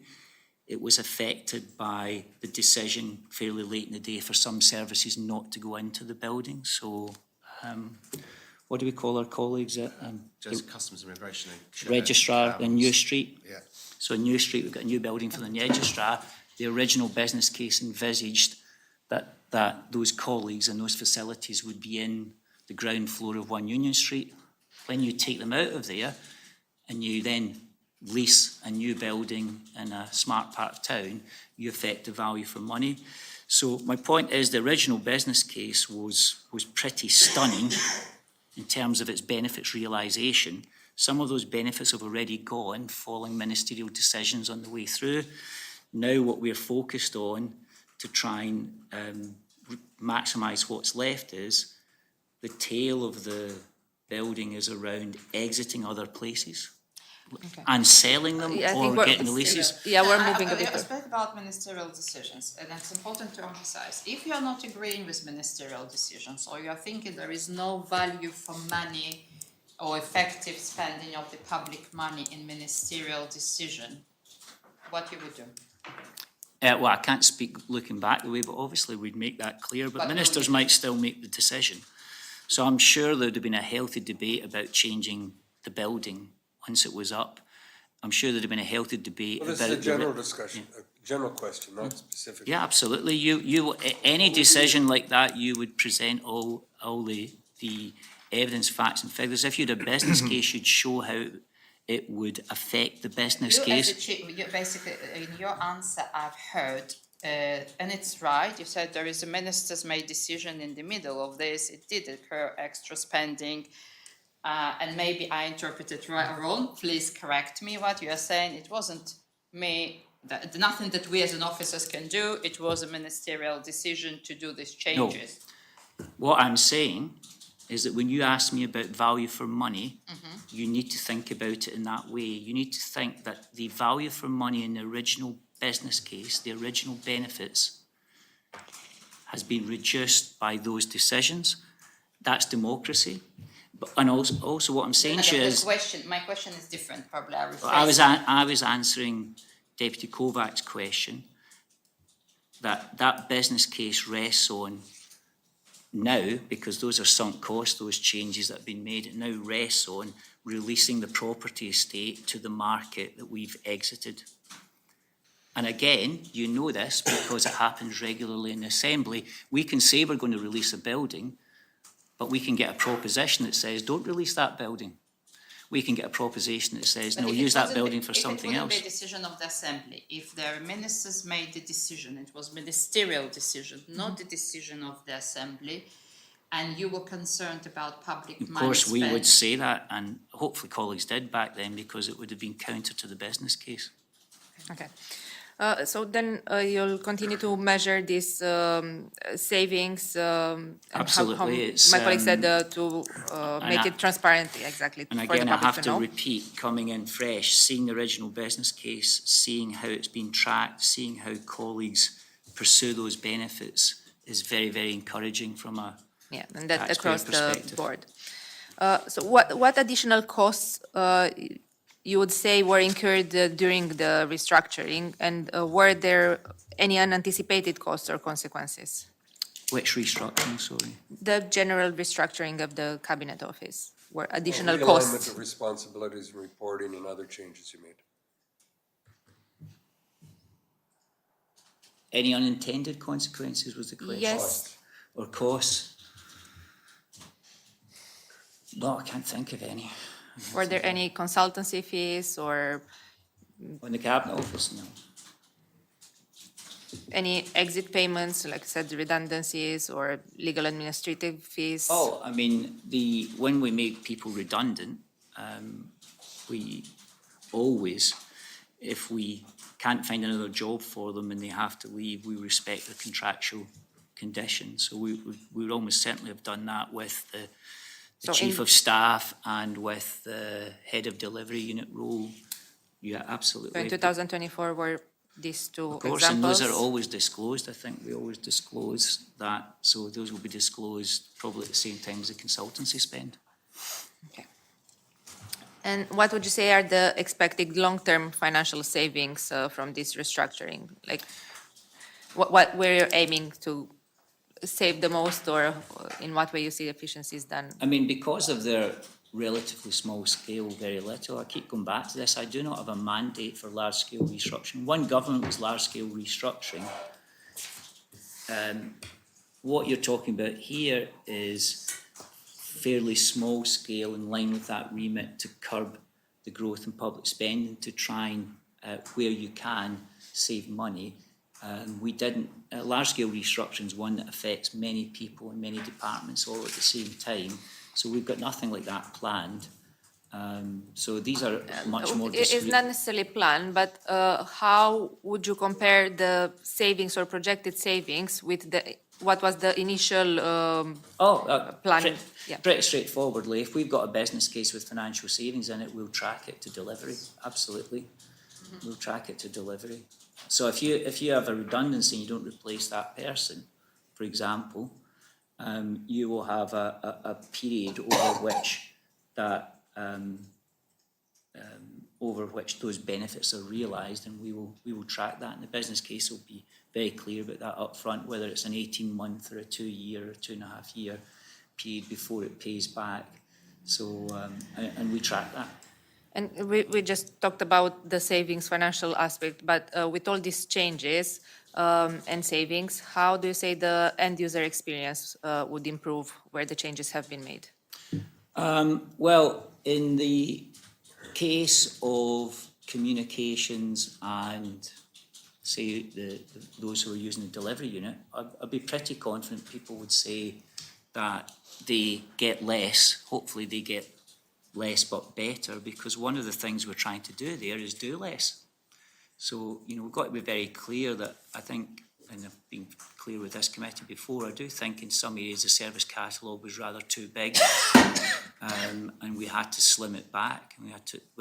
It was affected by the decision fairly late in the day for some services not to go into the building. So what do we call our colleagues at Just Customs and Immigration. and Registrar in New Street? Yeah. So in New Street, we've got a new building for the registrar. The original business case envisaged that those colleagues and those facilities would be in the ground floor of 1 Union Street. When you take them out of there and you then lease a new building in a smart part of town, you affect the value for money. So my point is the original business case was pretty stunning in terms of its benefits realisation. Some of those benefits have already gone following ministerial decisions on the way through. Now what we're focused on to try and maximise what's left is the tail of the building is around exiting other places. and selling them Yeah, I think or we're- getting the leases? Yeah, we're moving a I bit. spoke about ministerial decisions, and it's important to emphasize, if you are not agreeing with ministerial decisions, or you are thinking there is no value for money or effective spending of the public money in ministerial decision, what you would do? Well, I can't speak looking back the way, but obviously we'd make that clear, but But ministers will might still make the decision. So I'm sure there'd have been a healthy debate about changing the building once it was up. I'm sure there'd have been a healthy debate Well, about. this is a the general re- discussion, a general question, not specific. Yeah, absolutely. Any decision like that, you would present all the evidence, facts and figures. If you had a business case, you'd show how it would affect the business You as case. a chief, you basically, in your answer, I've heard, and it's right, you said there is a minister's made decision in the middle of this, it did occur extra spending, and maybe I interpreted right or wrong, please correct me what you are saying, it wasn't me, nothing that we as an officers can do, it was a ministerial decision to do these changes. What I'm saying is that when you ask me about value for money, you need to think about it in that way. You need to think that the value for money in the original business case, the original benefits, has been reduced by those decisions. That's democracy. And also what I'm saying to you is, My question is different, probably I rephrased. I was answering Deputy Kovac's question, that business case rests on now, because those are sunk costs, those changes that have been made, it now rests on releasing the property estate to the market that we've exited. And again, you know this because it happens regularly in the Assembly. We can say we're going to release a building, but we can get a proposition that says, don't release that building. We can get a proposition that says, But no, if it use that wasn't- building for something If it else. wouldn't be a decision of the Assembly, if the ministers made the decision, it was ministerial decision, not the decision of the Assembly, and you were concerned about public money Of course, we would spent. say that, and hopefully colleagues did back then, because it would have been counter to the business case. Okay. So then you'll continue to measure these savings? And how- Absolutely, it's, My colleague said to and make I- it transparent, exactly, And for the again, I public have to know. to repeat, coming in fresh, seeing the original business case, seeing how it's been tracked, seeing how colleagues pursue those benefits is very, very encouraging from a Yeah, and that taxpayer across the perspective. board. So what additional costs you would say were incurred during the restructuring, and were there any unanticipated costs or consequences? Which restructuring, sorry? The general restructuring of the cabinet office, were additional Realignment costs? of responsibilities and reporting and other changes you made. Any unintended consequences was the question? Yes. Or costs? No, I can't think of any. Were there any consultancy fees or On the Cabinet Office, no. any exit payments, like I said, redundancies or legal administrative fees? Oh, I mean, when we make people redundant, we always, if we can't find another job for them and they have to leave, we respect their contractual conditions. So we would almost certainly have done that with the So chief in- of staff and with the head of delivery unit role. Yeah, So absolutely. in 2024 were these two Of course, and examples? those are always disclosed. I think we always disclose that. So those will be disclosed probably at the same time as the consultancy spend. Okay. And what would you say are the expected long-term financial savings from this restructuring? Like, what we're aiming to save the most, or in what way you see efficiencies done? I mean, because of their relatively small scale, very little, I keep going back to this, I do not have a mandate for large-scale restructuring. One government was large-scale restructuring. What you're talking about here is fairly small scale in line with that remit to curb the growth in public spending, to try and, where you can, save money. We didn't, large-scale restructuring is one that affects many people in many departments all at the same time. So we've got nothing like that planned. So these are much more It's discrete. not necessarily planned, but how would you compare the savings or projected savings with the what was the initial, plan, yeah. Pretty straightforwardly, if we've got a business case with financial savings in it, we'll track it to delivery, absolutely. We'll track it to delivery. So if you have a redundancy and you don't replace that person, for example, you will have a period over which those benefits are realised, and we will track that, and the business case will be very clear about that upfront, whether it's an 18-month or a 2-year or 2.5-year period before it pays back. So, and we track that. And we just talked about the savings financial aspect, but with all these changes and savings, how do you say the end user experience would improve where the changes have been made? Well, in the case of communications and say those who are using the delivery unit, I'd be pretty confident people would say that they get less, hopefully they get less but better, because one of the things we're trying to do there is do less. So, we've got to be very clear that I think, and I've been clear with this committee before, I do think in some areas the service catalogue was rather too big, and we had to slim it back, and we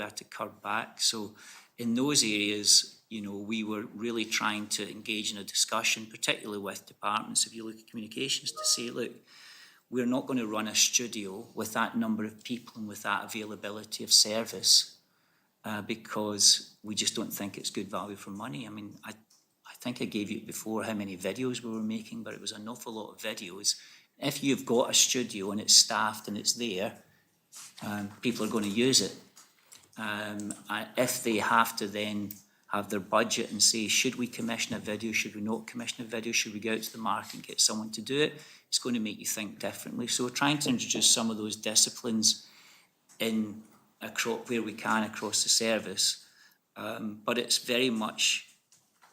had to curb back. So in those areas, we were really trying to engage in a discussion, particularly with departments, if you look at communications, to say, look, we're not going to run a studio with that number of people and with that availability of service because we just don't think it's good value for money. I mean, I think I gave you before how many videos we were making, but it was an awful lot of videos. If you've got a studio and it's staffed and it's there, people are going to use it. If they have to then have their budget and say, should we commission a video, should we not commission a video, should we go out to the market and get someone to do it, it's going to make you think differently. So we're trying to introduce some of those disciplines in where we can across the service, but it's very much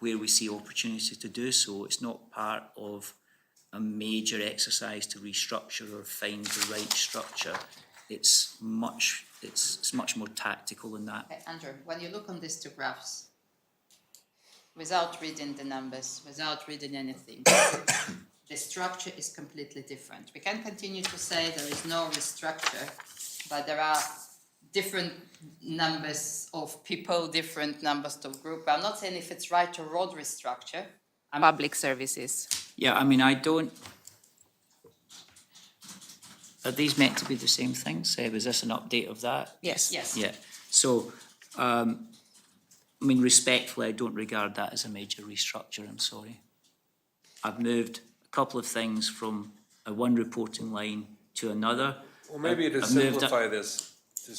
where we see opportunity to do so. It's not part of a major exercise to restructure or find the right structure. It's much more tactical than that. Okay, Andrew, when you look on these two graphs, without reading the numbers, without reading anything, the structure is completely different. We can continue to say there is no restructure, but there are different numbers of people, different numbers of group. I'm not saying if it's right or wrong restructure. Public services. Yeah, I mean, are these meant to be the same thing? Seb, is this an update of that? Yes. Yes. Yeah, so, I mean, respectfully, I don't regard that as a major restructure, I'm sorry. I've moved a couple of things from one reporting line to another. Well, maybe to I've moved simplify this, and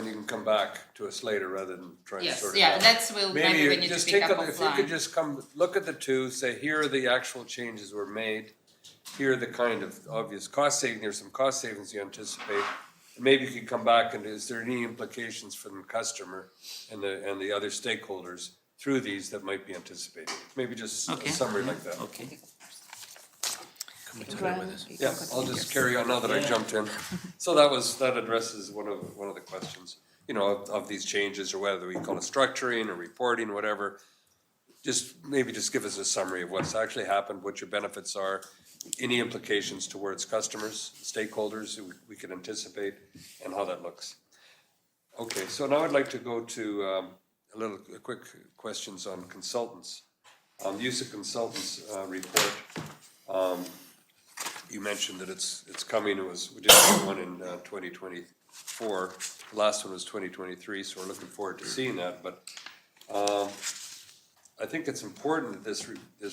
you can come back to us later rather than trying to Yes, sort it yeah, out. maybe we need to pick up If you could offline. just come, look at the two, say, here are the actual changes were made, here are the kind of obvious cost savings, here's some cost savings you anticipate. And maybe you could come back and is there any implications for the customer and the other stakeholders through these that might be anticipated? Maybe just Okay. a summary like that. Okay. Yeah, I'll just carry on now that I jumped in. So that addresses one of the questions, of these changes, or whether we call it structuring or reporting, whatever. Maybe just give us a summary of what's actually happened, what your benefits are, any implications towards customers, stakeholders who we could anticipate, and how that looks. Okay, so now I'd like to go to quick questions on consultants. Use of consultants report. You mentioned that it's coming. We did one in 2024. The last one was 2023, so we're looking forward to seeing that. But I think it's important that this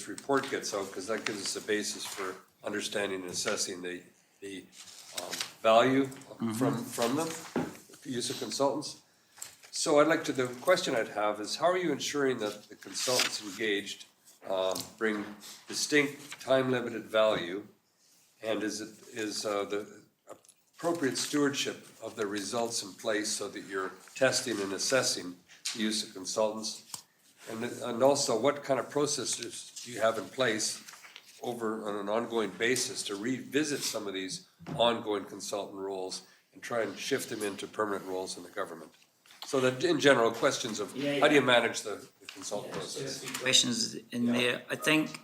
report gets out, because that gives us a basis for understanding and assessing the value from them, the use of consultants. So the question I'd have is, how are you ensuring that the consultants engaged bring distinct time-limited value, and is the appropriate stewardship of the results in place so that you're testing and assessing the use of consultants? And also, what kind of processes do you have in place on an ongoing basis to revisit some of these ongoing consultant roles and try and shift them into permanent roles in the government? So that, in general, questions of how do you manage the consultant process? Questions in there. I think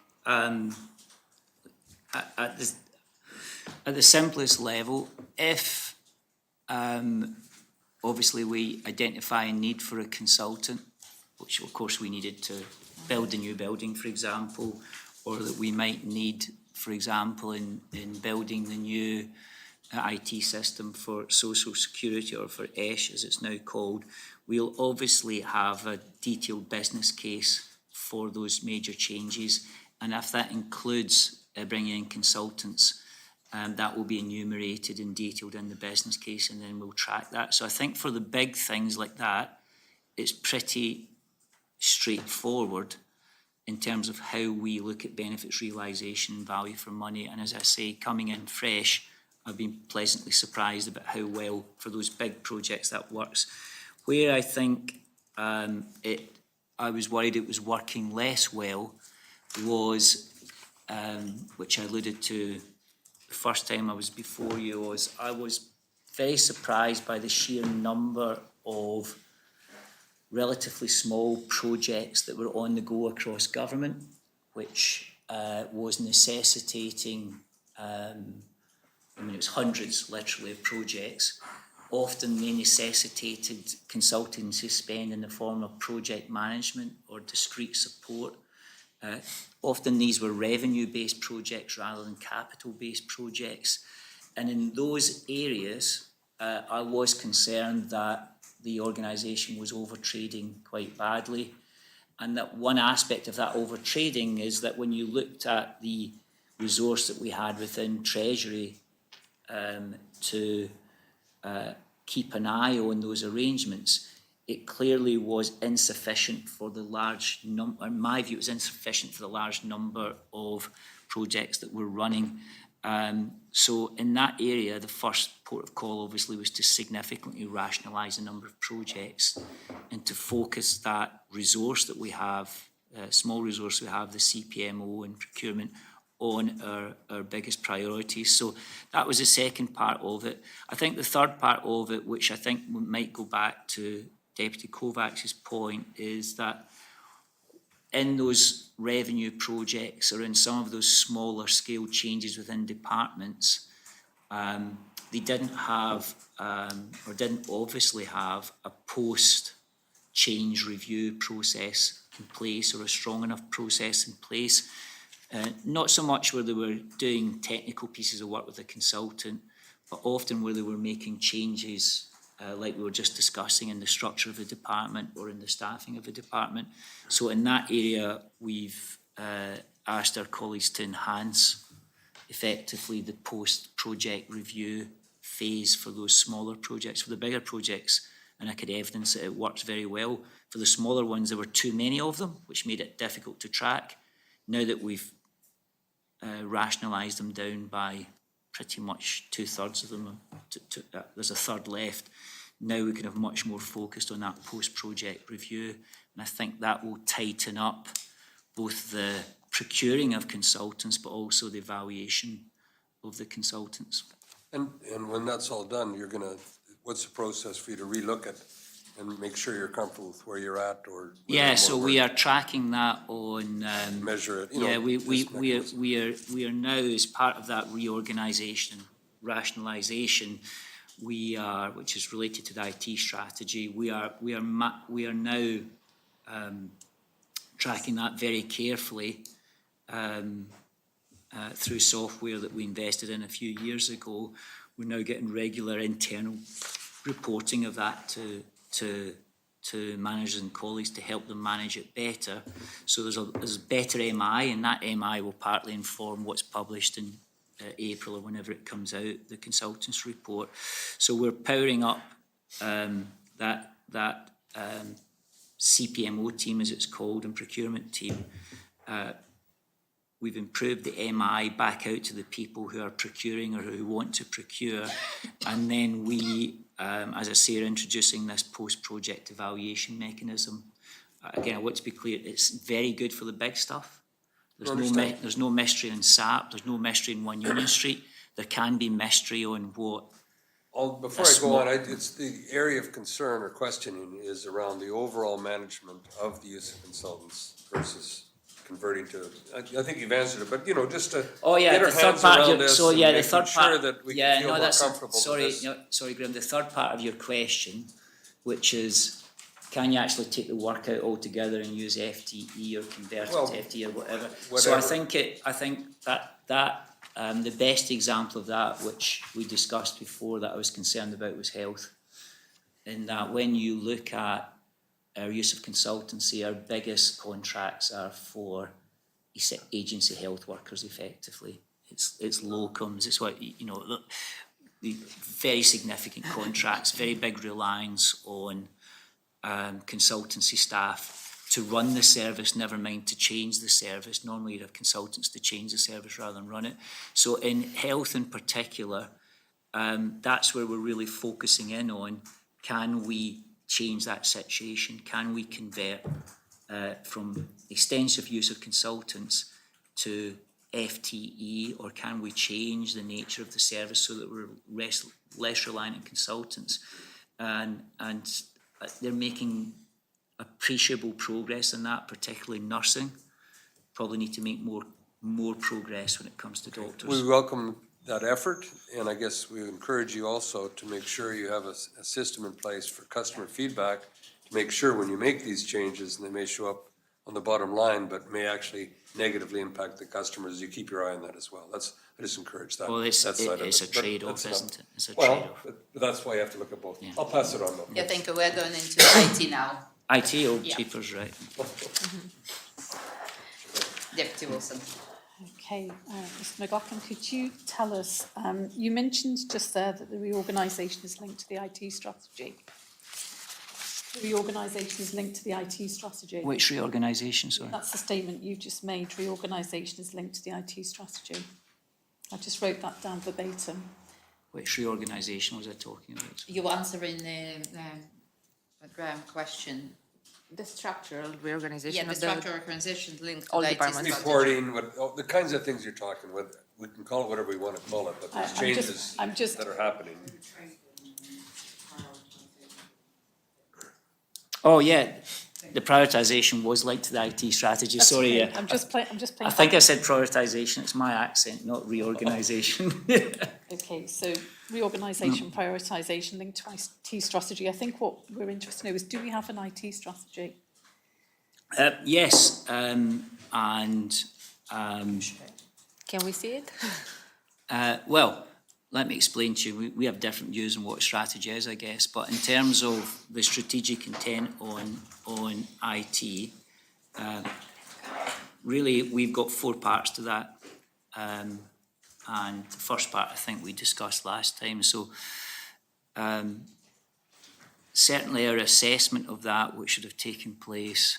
at the simplest level, if obviously we identify a need for a consultant, which of course we needed to build a new building, for example, or that we might need, for example, in building the new IT system for Social Security, or for ESH as it's now called, we'll obviously have a detailed business case for those major changes. And if that includes bringing in consultants, that will be enumerated and detailed in the business case, and then we'll track that. So I think for the big things like that, it's pretty straightforward in terms of how we look at benefits realisation and value for money. And as I say, coming in fresh, I've been pleasantly surprised about how well for those big projects that works. Where I think I was worried it was working less well was, which I alluded to the first time I was before you, was I was very surprised by the sheer number of relatively small projects that were on the go across government, which was necessitating, it was hundreds literally of projects. Often they necessitated consultancy spend in the form of project management or discrete support. Often these were revenue-based projects rather than capital-based projects. And in those areas, I was concerned that the organisation was over-trading quite badly. And that one aspect of that over-trading is that when you looked at the resource that we had within Treasury to keep an eye on those arrangements, it clearly was insufficient for the large number, in my view, it was insufficient for the large number of projects that were running. So in that area, the first port of call obviously was to significantly rationalise the number of projects and to focus that resource that we have, small resource we have, the CPMO and procurement, on our biggest priorities. So that was the second part of it. I think the third part of it, which I think might go back to Deputy Kovacs's point, is that in those revenue projects or in some of those smaller scale changes within departments, they didn't have or didn't obviously have a post-change review process in place or a strong enough process in place. Not so much where they were doing technical pieces of work with a consultant, but often where they were making changes like we were just discussing in the structure of the department or in the staffing of the department. So in that area, we've asked our colleagues to enhance effectively the post-project review phase for those smaller projects. For the bigger projects, and I could evidence that it works very well. For the smaller ones, there were too many of them, which made it difficult to track. Now that we've rationalised them down by pretty much 2/3 of them, there's a third left. Now we can have much more focused on that post-project review. And I think that will tighten up both the procuring of consultants, but also the evaluation of the consultants. And when that's all done, what's the process for you to relook at and make sure you're comfortable with where you're at, or? Yeah, so we are tracking that on. Measure it, Yeah, we are now, as part of that reorganisation, rationalisation, we are, which is related to the IT strategy, we are now tracking that very carefully through software that we invested in a few years ago. We're now getting regular internal reporting of that to managers and colleagues to help them manage it better. So there's better MI, and that MI will partly inform what's published in April or whenever it comes out, the consultants report. So we're powering up that CPMO team, as it's called, and procurement team. We've improved the MI back out to the people who are procuring or who want to procure. And then we, as I say, are introducing this post-project evaluation mechanism. Again, I want to be clear, it's very good for the big stuff. There's no mystery in SAP, there's no mystery in One Union Street. There can be mystery on what... Before I go on, it's the area of concern or questioning is around the overall management of the use of consultants versus converting to, I think you've answered it, but, you know, just to Oh, yeah, get our the third hands part of around your, this so and yeah, the making third sure part. that we Yeah, can feel no, more that's, comfortable with sorry, this. no, sorry, Graham, the third part of your question, which is, can you actually take the work out altogether and use FTE or convert it Well, to FTE or whatever? So whatever. I think that, the best example of that, which we discussed before that I was concerned about, was health. In that when you look at our use of consultancy, our biggest contracts are for agency health workers effectively. It's locums, it's what, you know, the very significant contracts, very big reliance on consultancy staff to run the service, never mind to change the service. Normally you'd have consultants to change the service rather than run it. So in health in particular, that's where we're really focusing in on, can we change that situation? Can we convert from extensive use of consultants to FTE, or can we change the nature of the service so that we're less reliant on consultants? And they're making appreciable progress in that, particularly nursing. Probably need to make more progress when it comes to doctors. We welcome that effort, and I guess we encourage you also to make sure you have a system in place for customer feedback, to make sure when you make these changes, and they may show up on the bottom line, but may actually negatively impact the customers, you keep your eye on that as well. I just encourage that. Well, it's that side of a it. But trade-off, that's enough. isn't it? It's a Well, trade-off. but that's why you have to look at both. Yeah. I'll pass it on though. Yeah, thank you. We're going into IT now. IT, old Yeah. cheapers, right? Deputy Wilson. Okay, Mr McLaughlin, could you tell us, you mentioned just there that the reorganisation is linked to the IT strategy. The reorganisation is linked to the IT strategy. Which reorganisation, sorry? That's the statement you just made, reorganisation is linked to the IT strategy. I just wrote that down verbatim. Which reorganisation was I talking about? You were answering Graham's question. The structural reorganization Yeah, the of the structural organization linked to all the IT departments. strategy. Reporting, the kinds of things you're talking with, we can call it whatever we want to call it, but there's changes I'm just, that are happening. Oh, yeah, the prioritisation was linked to the IT strategy, that's sorry, okay. yeah. I'm just playing. I think I said prioritisation, it's my accent, not reorganisation. Okay, so reorganisation, prioritisation linked to IT strategy. I think what we're interested to know is, do we have an IT strategy? Yes, Can we see it? well, let me explain to you, we have different views on what strategy is, I guess, but in terms of the strategic intent on IT, really, we've got 4 parts to that. And the first part, I think we discussed last time, so certainly our assessment of that, which should have taken place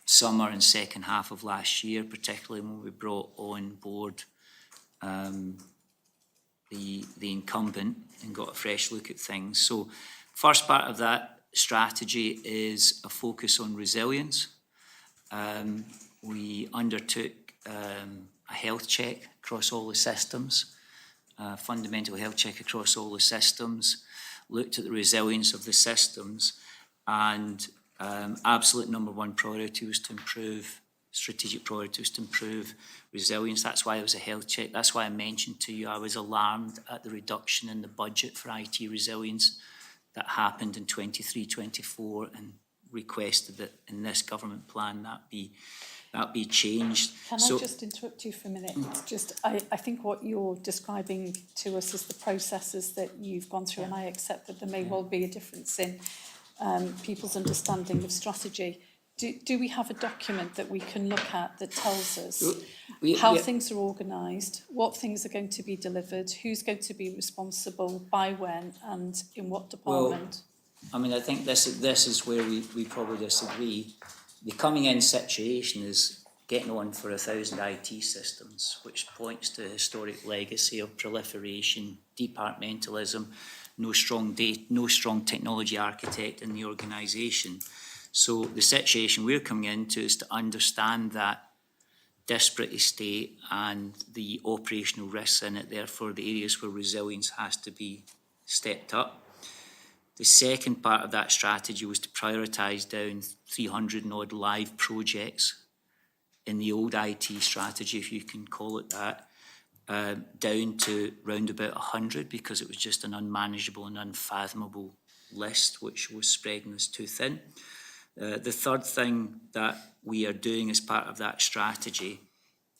summer and second half of last year, particularly when we brought on board the incumbent and got a fresh look at things. So first part of that strategy is a focus on resilience. We undertook a health check across all the systems, fundamental health check across all the systems, looked at the resilience of the systems, and absolute number 1 priority was to improve, strategic priority was to improve resilience. That's why it was a health check. That's why I mentioned to you I was alarmed at the reduction in the budget for IT resilience that happened in 23-24 and requested that in this government plan that be changed. Can I just interrupt you for a minute? It's just, I think what you're describing to us is the processes that you've gone through, and I accept that there may well be a difference in people's understanding of strategy. Do we have a document that we can look at that tells us how things are organised, what things are going to be delivered, who's going to be responsible, by when, and in what department? I mean, I think this is where we probably disagree. The coming in situation is getting on for 1,000 IT systems, which points to a historic legacy of proliferation, departmentalism, no strong technology architect in the organisation. So the situation we're coming into is to understand that disparate estate and the operational risks in it, therefore the areas where resilience has to be stepped up. The second part of that strategy was to prioritise down 300 and odd live projects in the old IT strategy, if you can call it that, down to round about 100 because it was just an unmanageable and unfathomable list which was spreading us too thin. The third thing that we are doing as part of that strategy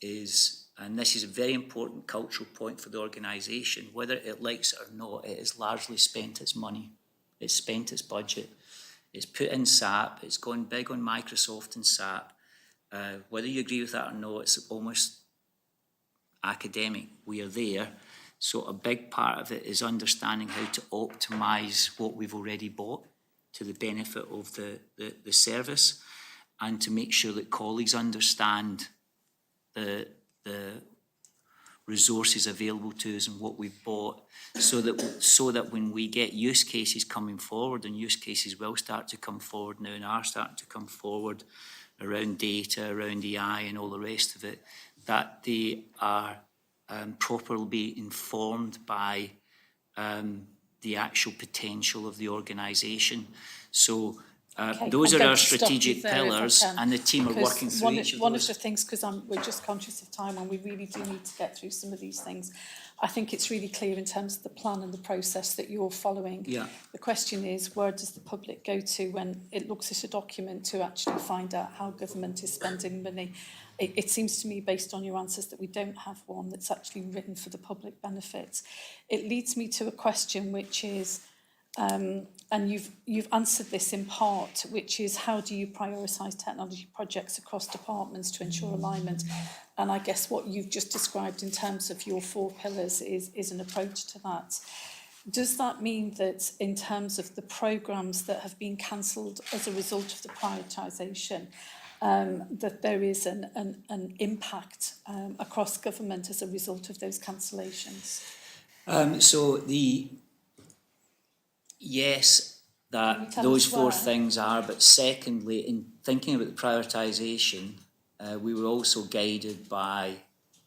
is, and this is a very important cultural point for the organisation, whether it likes it or not, it has largely spent its money. It's spent its budget. It's put in SAP. It's gone big on Microsoft and SAP. Whether you agree with that or not, it's almost academic. We are there. So a big part of it is understanding how to optimise what we've already bought to the benefit of the service, and to make sure that colleagues understand the resources available to us and what we've bought, so that when we get use cases coming forward, and use cases will start to come forward now and are starting to come forward around data, around AI and all the rest of it, that they are properly informed by the actual potential of the organisation. So Okay, those I'm are going our to stop you strategic there if I pillars, can, and the team are because working through each of one those. of the things, because we're just conscious of time and we really do need to get through some of these things, I think it's really clear in terms of the plan and the process that you're following. Yeah. The question is, where does the public go to when it looks at a document to actually find out how government is spending money? It seems to me, based on your answers, that we don't have one that's actually written for the public benefit. It leads me to a question which is, and you've answered this in part, which is how do you prioritise technology projects across departments to ensure alignment? And I guess what you've just described in terms of your 4 pillars is an approach to that. Does that mean that in terms of the programmes that have been cancelled as a result of the prioritisation, that there is an impact across government as a result of those cancellations? Yes, Can you that tell those us 4 where? things are, but secondly, in thinking about the prioritisation, we were also guided by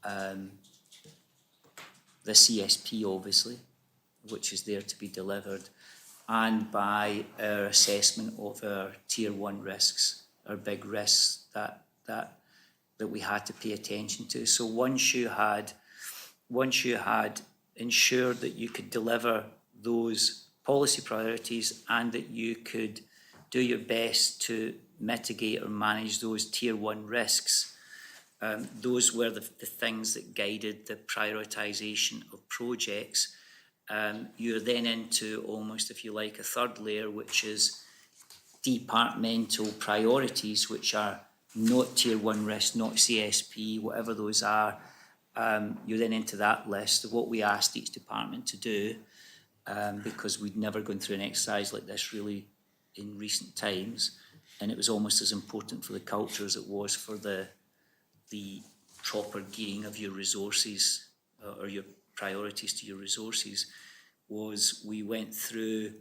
the CSP, obviously, which is there to be delivered, and by our assessment of our tier 1 risks, our big risks that we had to pay attention to. So once you had ensured that you could deliver those policy priorities and that you could do your best to mitigate or manage those tier 1 risks, those were the things that guided the prioritisation of projects. You're then into almost, if you like, a third layer, which is departmental priorities, which are not tier 1 risks, not CSP, whatever those are. You're then into that list of what we asked each department to do, because we'd never gone through an exercise like this really in recent times, and it was almost as important for the culture as it was for the proper gearing of your resources or your priorities to your resources. Was we went through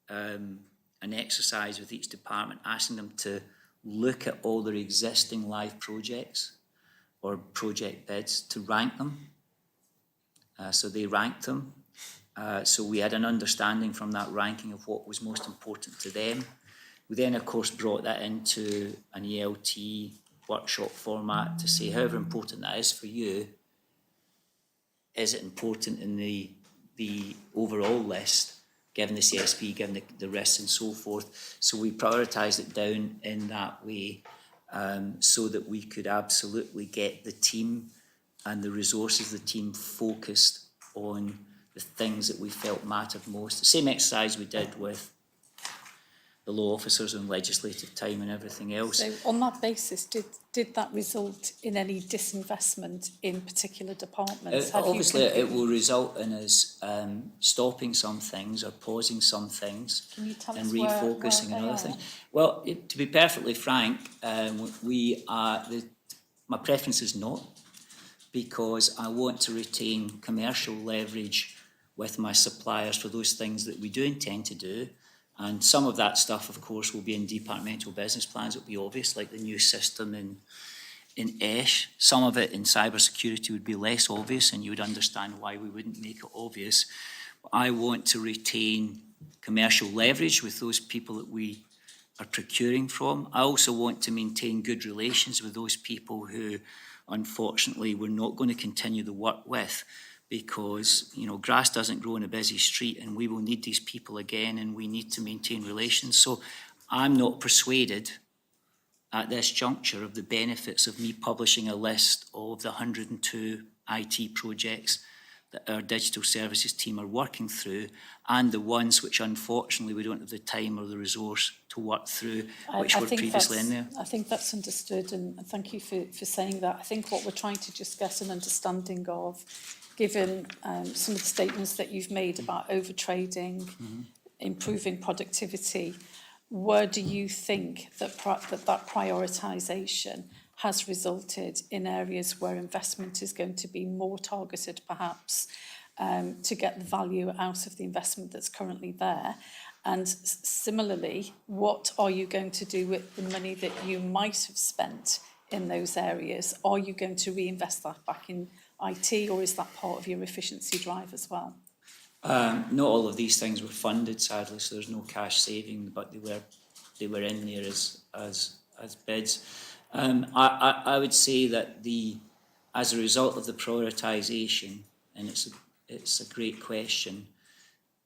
an exercise with each department, asking them to look at all their existing live projects or project bids, to rank them. So they ranked them. So we had an understanding from that ranking of what was most important to them. We then, of course, brought that into an ELT workshop format to say, however important that is for you, is it important in the overall list, given the CSP, given the risks and so forth. So we prioritised it down in that way, so that we could absolutely get the team and the resources of the team focused on the things that we felt mattered most. The same exercise we did with the law officers and legislative time and everything else. So on that basis, did that result in any disinvestment in particular departments? Obviously, it will result in us stopping some things or pausing some things. Can you tell and us refocusing where on they other are? things. Well, to be perfectly frank, my preference is not, because I want to retain commercial leverage with my suppliers for those things that we do intend to do. And some of that stuff, of course, will be in departmental business plans. It'll be obvious, like the new system in ESH. Some of it in cybersecurity would be less obvious, and you would understand why we wouldn't make it obvious. But I want to retain commercial leverage with those people that we are procuring from. I also want to maintain good relations with those people who, unfortunately, we're not going to continue the work with, because, you know, grass doesn't grow in a busy street, and we will need these people again, and we need to maintain relations. So I'm not persuaded at this juncture of the benefits of me publishing a list of the 102 IT projects that our digital services team are working through, and the ones which unfortunately we don't have the time or the resource to work through, which were previously in there. I think that's understood, and thank you for saying that. I think what we're trying to just get an understanding of, given some of the statements that you've made about overtrading, improving productivity, where do you think that that prioritisation has resulted in areas where investment is going to be more targeted, perhaps, to get the value out of the investment that's currently there? And similarly, what are you going to do with the money that you might have spent in those areas? Are you going to reinvest that back in IT, or is that part of your efficiency drive as well? Not all of these things were funded, sadly, so there's no cash saving, but they were in there as bids. I would say that as a result of the prioritisation, and it's a great question,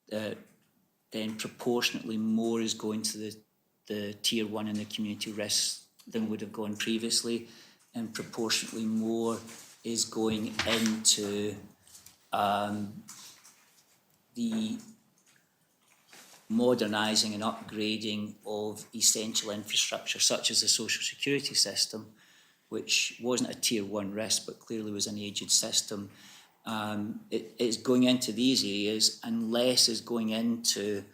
then proportionately more is going to the tier 1 and the community risks than would have gone previously, and proportionately more is going into the modernising and upgrading of essential infrastructure, such as the social security system, which wasn't a tier 1 risk, but clearly was an aged system. It's going into these areas, and less is going into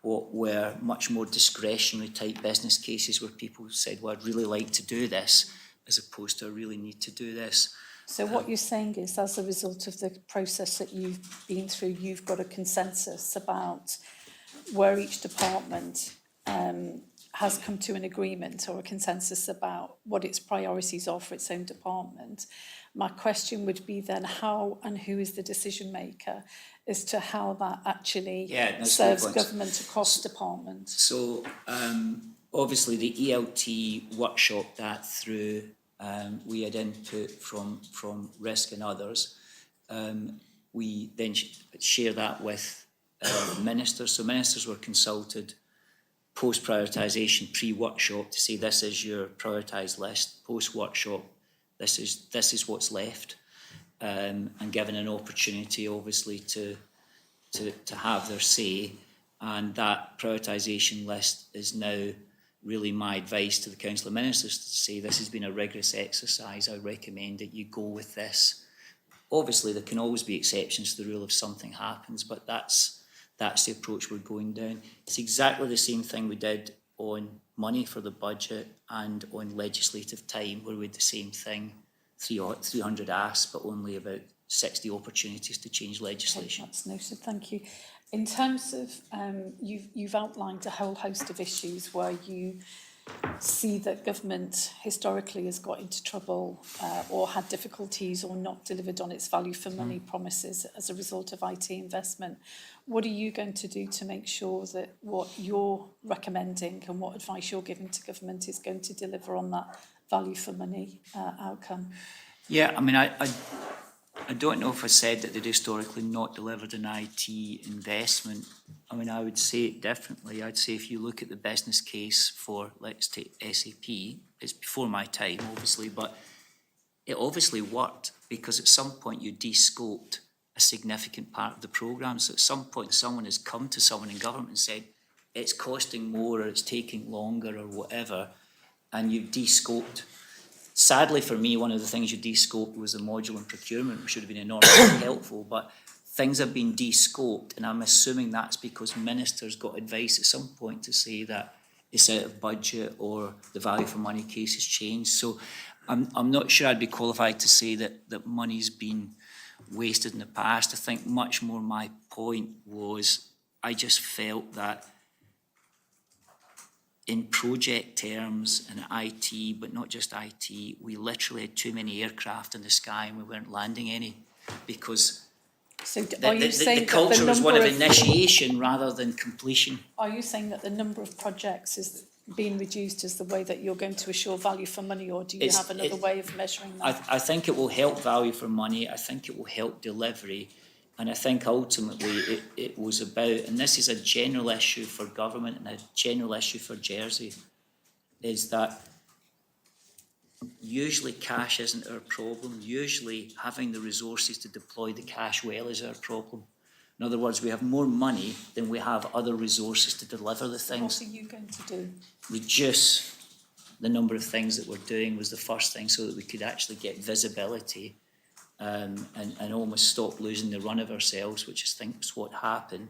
what were much more discretionary type business cases where people said, well, I'd really like to do this, as opposed to I really need to do this. So what you're saying is, as a result of the process that you've been through, you've got a consensus about where each department has come to an agreement or a consensus about what its priorities are for its own department. My question would be then, how and who is the decision maker as to how that actually serves government across departments? So obviously the ELT workshopped that through. We had input from Risk and others. We then share that with ministers. So ministers were consulted post-prioritisation, pre-workshop, to say this is your prioritised list. Post-workshop, this is what's left, and given an opportunity, obviously, to have their say. And that prioritisation list is now really my advice to the Council of Ministers, to say this has been a rigorous exercise. I recommend that you go with this. Obviously, there can always be exceptions to the rule if something happens, but that's the approach we're going down. It's exactly the same thing we did on money for the budget and on legislative time, where we had the same thing, 300 asks, but only about 60 opportunities to change legislation. That's noted, thank you. In terms of, you've outlined a whole host of issues where you see that government historically has got into trouble or had difficulties or not delivered on its value for money promises as a result of IT investment. What are you going to do to make sure that what you're recommending and what advice you're giving to government is going to deliver on that value for money outcome? Yeah, I mean, I don't know if I said that they'd historically not delivered an IT investment. I mean, I would say it differently. I'd say if you look at the business case for, let's take SAP, it's before my time, obviously, but it obviously worked because at some point you de-scoped a significant part of the programme. So at some point someone has come to someone in government and said, it's costing more or it's taking longer or whatever, and you've de-scoped. Sadly for me, one of the things you de-scoped was the module in procurement, which should have been enormously helpful, but things have been de-scoped, and I'm assuming that's because ministers got advice at some point to say that it's out of budget or the value for money case has changed. So I'm not sure I'd be qualified to say that money's been wasted in the past. I think much more my point was I just felt that in project terms and IT, but not just IT, we literally had too many aircraft in the sky and we weren't landing any because So The, are you the saying that culture the is one number of of, initiation rather than completion. are you saying that the number of projects is being reduced as the way that you're going to assure value for money, or do you It's- have another it- way of measuring that? I think it will help value for money, I think it will help delivery, and I think ultimately it was about, and this is a general issue for government and a general issue for Jersey, is that usually cash isn't our problem, usually having the resources to deploy the cash well is our problem. In other words, we have more money than we have other resources to deliver the things. What are you going to do? Reduce the number of things that we're doing was the first thing, so that we could actually get visibility and almost stop losing the run of ourselves, which I think is what happened.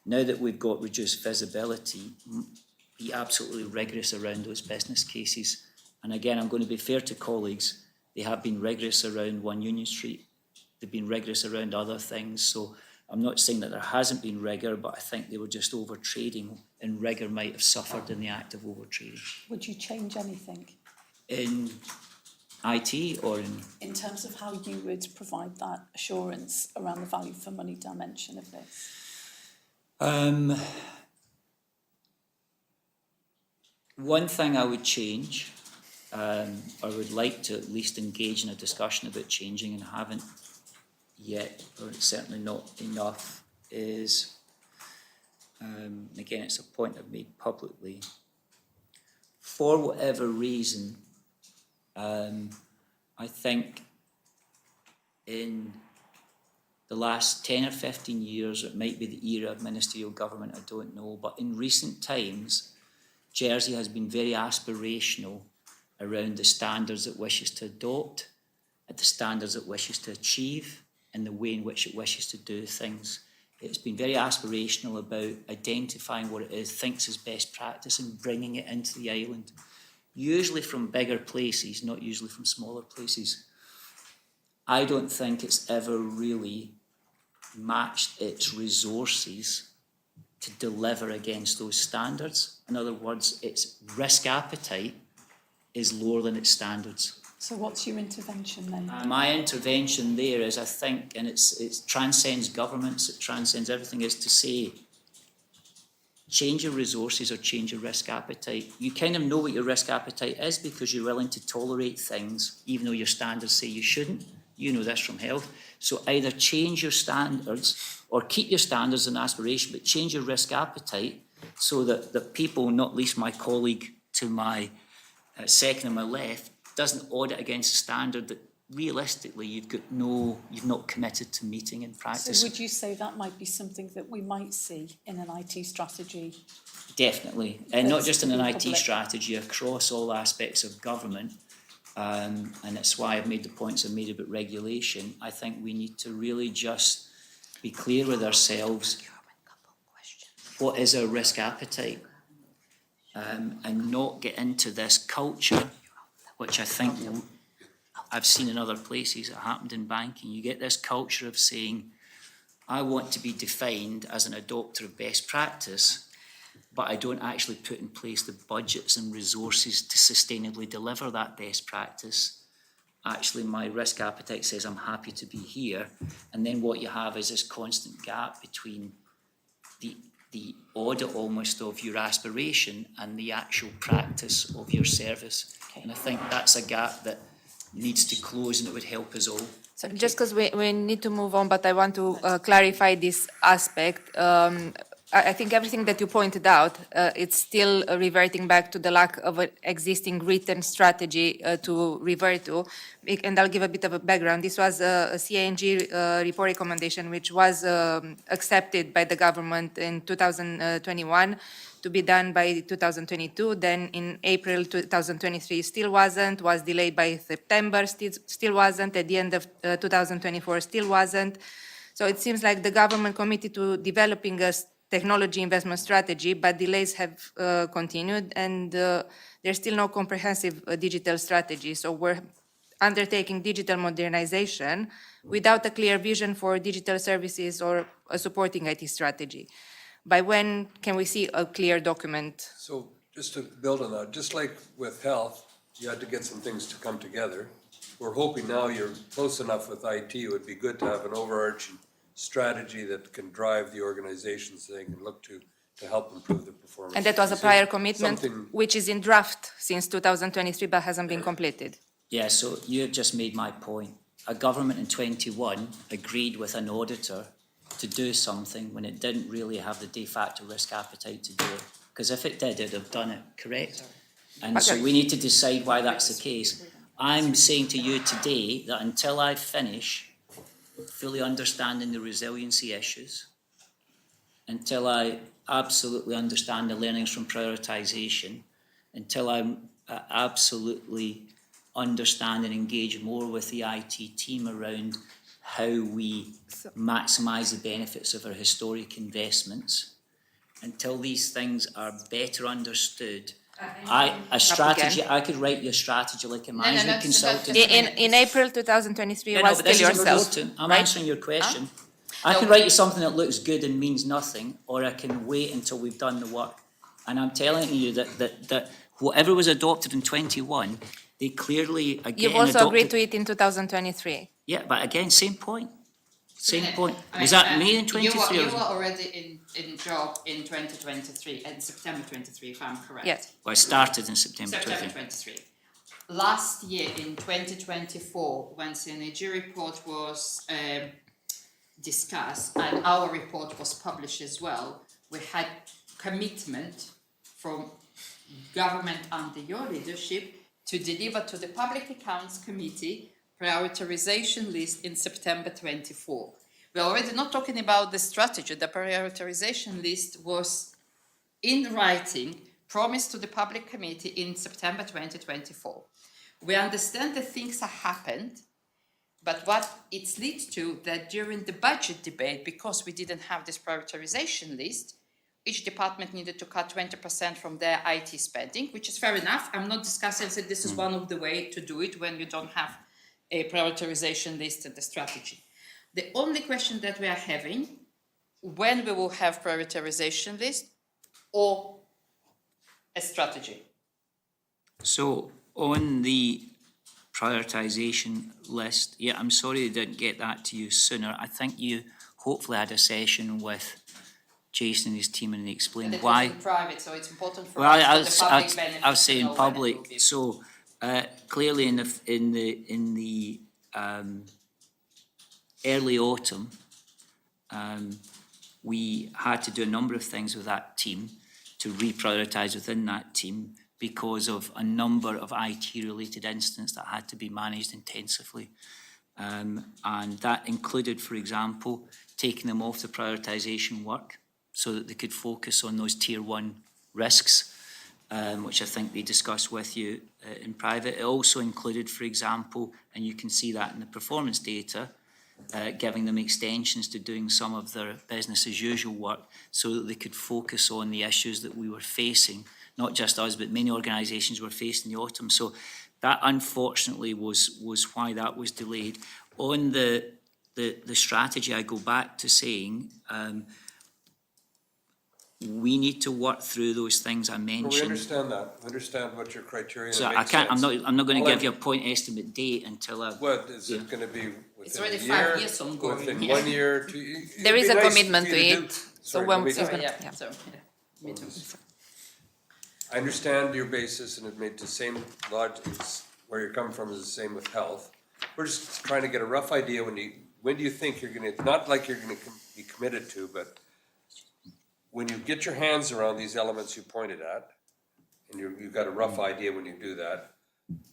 Now that we've got reduced visibility, be absolutely rigorous around those business cases. And again, I'm going to be fair to colleagues, they have been rigorous around One Union Street, they've been rigorous around other things, so I'm not saying that there hasn't been rigour, but I think they were just over-trading, and rigour might have suffered in the act of over-trading. Would you change anything In IT or in terms of how you would provide that assurance around the value for money dimension of this? One thing I would change, or would like to at least engage in a discussion about changing and haven't yet, or it's certainly not enough, is, again, it's a point I've made publicly, for whatever reason, I think in the last 10 or 15 years, it might be the era of ministerial government, I don't know, but in recent times, Jersey has been very aspirational around the standards it wishes to adopt, at the standards it wishes to achieve, and the way in which it wishes to do things. It's been very aspirational about identifying what it is, thinks is best practice, and bringing it into the island, usually from bigger places, not usually from smaller places. I don't think it's ever really matched its resources to deliver against those standards. In other words, its risk appetite is lower than its standards. So what's your intervention then? My intervention there is, I think, and it transcends governments, it transcends everything, is to say, change your resources or change your risk appetite. You kind of know what your risk appetite is because you're willing to tolerate things, even though your standards say you shouldn't. You know this from health. So either change your standards or keep your standards and aspiration, but change your risk appetite so that people, not least my colleague to my second on my left, doesn't audit against a standard that realistically you've not committed to meeting in practice. So would you say that might be something that we might see in an IT strategy? Definitely, and not That's just in an to be IT public. strategy, across all aspects of government. And that's why I've made the points I've made about regulation. I think we need to really just be clear with ourselves. What is our risk appetite? And not get into this culture, which I think I've seen in other places. It happened in banking. You get this culture of saying, I want to be defined as an adopter of best practice, but I don't actually put in place the budgets and resources to sustainably deliver that best practice. Actually, my risk appetite says I'm happy to be here. And then what you have is this constant gap between the audit almost of your aspiration and the actual practice of your service. And I think that's a gap that needs to close, and it would help us all. So just because we need to move on, but I want to clarify this aspect. I think everything that you pointed out, it's still reverting back to the lack of an existing written strategy to revert to. And I'll give a bit of a background. This was a CANG report recommendation, which was accepted by the government in 2021 to be done by 2022. Then in April 2023 still wasn't, was delayed by September, still wasn't, at the end of 2024 still wasn't. So it seems like the government committed to developing a technology investment strategy, but delays have continued, and there's still no comprehensive digital strategy. So we're undertaking digital modernization without a clear vision for digital services or a supporting IT strategy. By when can we see a clear document? So just to build on that, just like with health, you had to get some things to come together. We're hoping now you're close enough with IT, it would be good to have an overarching strategy that can drive the organizations they can look to help improve the performance. And that was a Is it prior commitment, something- which is in draft since 2023, but hasn't been completed. Yeah, so you have just made my point. A government in 21 agreed with an auditor to do something when it didn't really have the de facto risk appetite to do it. Because if it did, it'd have done it, correct? And so we need to decide why that's the case. I'm saying to you today that until I finish fully understanding the resiliency issues, until I absolutely understand the learnings from prioritisation, until I absolutely understand and engage more with the IT team around how we maximise the benefits of our historic investments, until these things are better understood. A strategy, I could write you a strategy like a management consultant. In April 2023, Yeah, it no, was but this still is yourself, important. I'm right? answering your question. I can write you something that looks good and means nothing, or I can wait until we've done the work. And I'm telling you that whatever was adopted in 21, they clearly again You've also agreed adopted. to it in 2023. Yeah, but again, same point. Same point. I mean, Was that May in 23? You were already in job in 2023, in September 23, if I'm correct. Yes. Well, I started in September September 23. 23. Last year in 2024, when CNAG report was discussed and our report was published as well, we had commitment from government under your leadership to deliver to the Public Accounts Committee prioritization list in September 24. We're already not talking about the strategy. The prioritization list was in writing, promised to the Public Committee in September 2024. We understand that things have happened, but what it leads to that during the budget debate, because we didn't have this prioritization list, each department needed to cut 20% from their IT spending, which is fair enough. I'm not discussing that this is one of the ways to do it when you don't have a prioritization list and the strategy. The only question that we are having, when we will have prioritization list or a strategy? So on the prioritisation list, yeah, I'm sorry I didn't get that to you sooner. I think you hopefully had a session with Jason and his team and they And explained it why. was in private, so it's important for Well, us, for the public benefit. I'll say to in know when it will public, be. so, clearly in the early autumn, we had to do a number of things with that team to reprioritise within that team because of a number of IT-related incidents that had to be managed intensively. And that included, for example, taking them off the prioritisation work so that they could focus on those tier one risks, which I think they discussed with you in private. It also included, for example, and you can see that in the performance data, giving them extensions to doing some of their business as usual work so that they could focus on the issues that we were facing, not just us, but many organisations were facing in the autumn. So that unfortunately was why that was delayed. On the strategy, I go back to saying, we need to work through those things I Well, we mentioned. understand that, we understand what your criteria is. So I can't, I'm not gonna All give I- you a point estimate date until I. What, is Yeah. it gonna be It's within a already year? 5 years ongoing, Within yeah. 1 year, 2 years? There is a commitment to it, so Sorry, when let me- it's Sorry, gonna- yeah, yeah. sorry, yeah, me too. I understand your basis and it made the same logic, where you're coming from is the same with health. We're just trying to get a rough idea when do you think you're gonna, not like you're gonna be committed to, but when you get your hands around these elements you pointed at, and you've got a rough idea when you do that,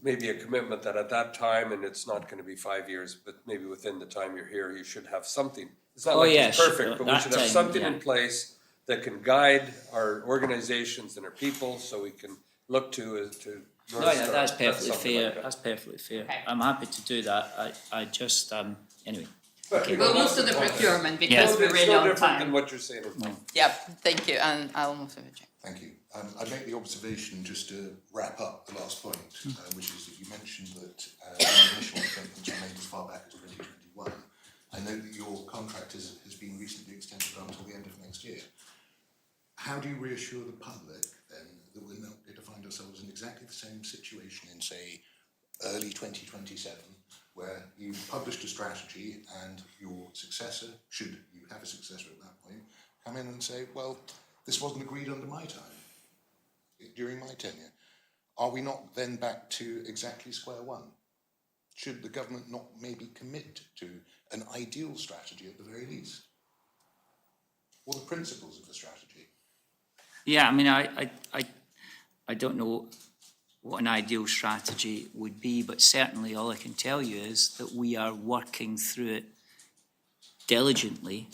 maybe a commitment that at that time, and it's not gonna be 5 years, but maybe within the time you're here, you should have something. It's not Oh, like yeah, it's sure, perfect, but we that should have time, something yeah. in place that can guide our organizations and our people, so we can look to No, North yeah, Star. that's perfectly something fair, like that. that's perfectly fair. Okay. I'm happy to do that, I just, anyway. But we We'll don't move to have the to- procurement It's because no- we're it's really no on different than time. what you're saying. Yeah, thank you, and I'll move to Vijay. Thank you. I'd make the observation, just to wrap up the last point, which is that you mentioned that the initial commitments were made as far back as 2021. I know that your contract has been recently extended until the end of next year. How do you reassure the public then that we're not going to find ourselves in exactly the same situation in, say, early 2027, where you published a strategy and your successor, should you have a successor at that point, come in and say, well, this wasn't agreed under my time, during my tenure. Are we not then back to exactly square one? Should the government not maybe commit to an ideal strategy at the very least? Or the principles of the strategy? Yeah, I mean, I don't know what an ideal strategy would be, but certainly all I can tell you is that we are working through it diligently,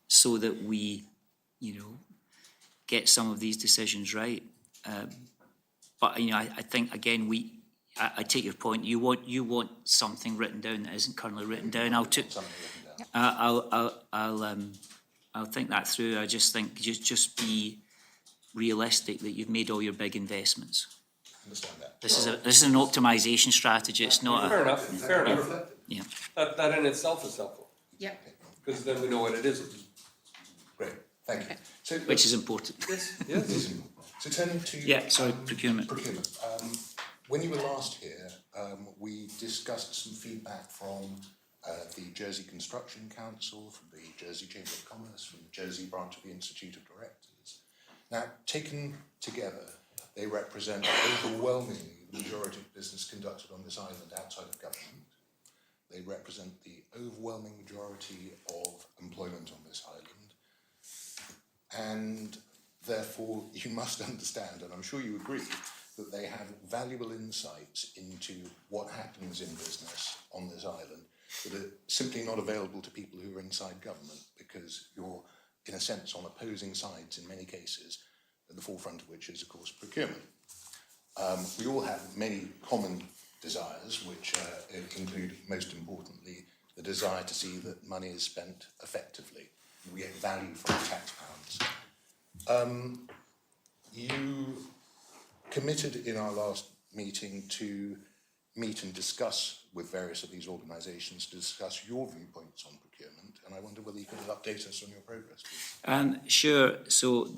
so that we, get some of these decisions right. But, I think, again, I take your point. You want something written down that isn't currently written down. I'll think that through. I just think just be realistic that you've made all your big investments. Understand that. This is an optimisation strategy. It's not Fair a, enough, fair enough. yeah. That in itself is helpful, Yep. because then we know what it isn't. Great, thank you. So, Which is important. Yes. so turning to Yeah, sorry, procurement. procurement. When you were last here, we discussed some feedback from the Jersey Construction Council, from the Jersey Chamber of Commerce, from the Jersey branch of the Institute of Directors. Now, taken together, they represent overwhelmingly the majority of business conducted on this island outside of government. They represent the overwhelming majority of employment on this island. And therefore, you must understand, and I'm sure you agree, that they have valuable insights into what happens in business on this island that are simply not available to people who are inside government, because you're, in a sense, on opposing sides in many cases, at the forefront of which is, of course, procurement. We all have many common desires, which include, most importantly, the desire to see that money is spent effectively. We get value from our tax pounds. You committed in our last meeting to meet and discuss with various of these organisations to discuss your viewpoints on procurement, and I wonder whether you could update us on your progress, please. Sure. So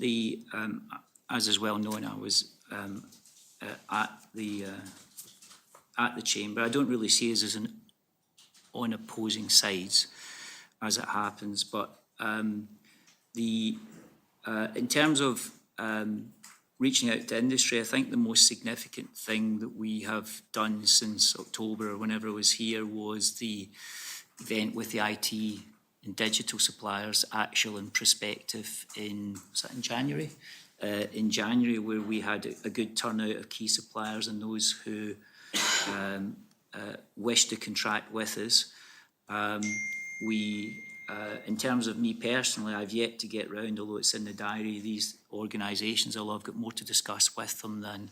as is well known, I was at the chamber. I don't really see us as on opposing sides, as it happens. But in terms of reaching out to industry, I think the most significant thing that we have done since October, or whenever I was here, was the event with the IT and digital suppliers, actual and prospective, was that in January? In January, where we had a good turnout of key suppliers and those who wish to contract with us. In terms of me personally, I've yet to get round, although it's in the diary, these organisations, although I've got more to discuss with them than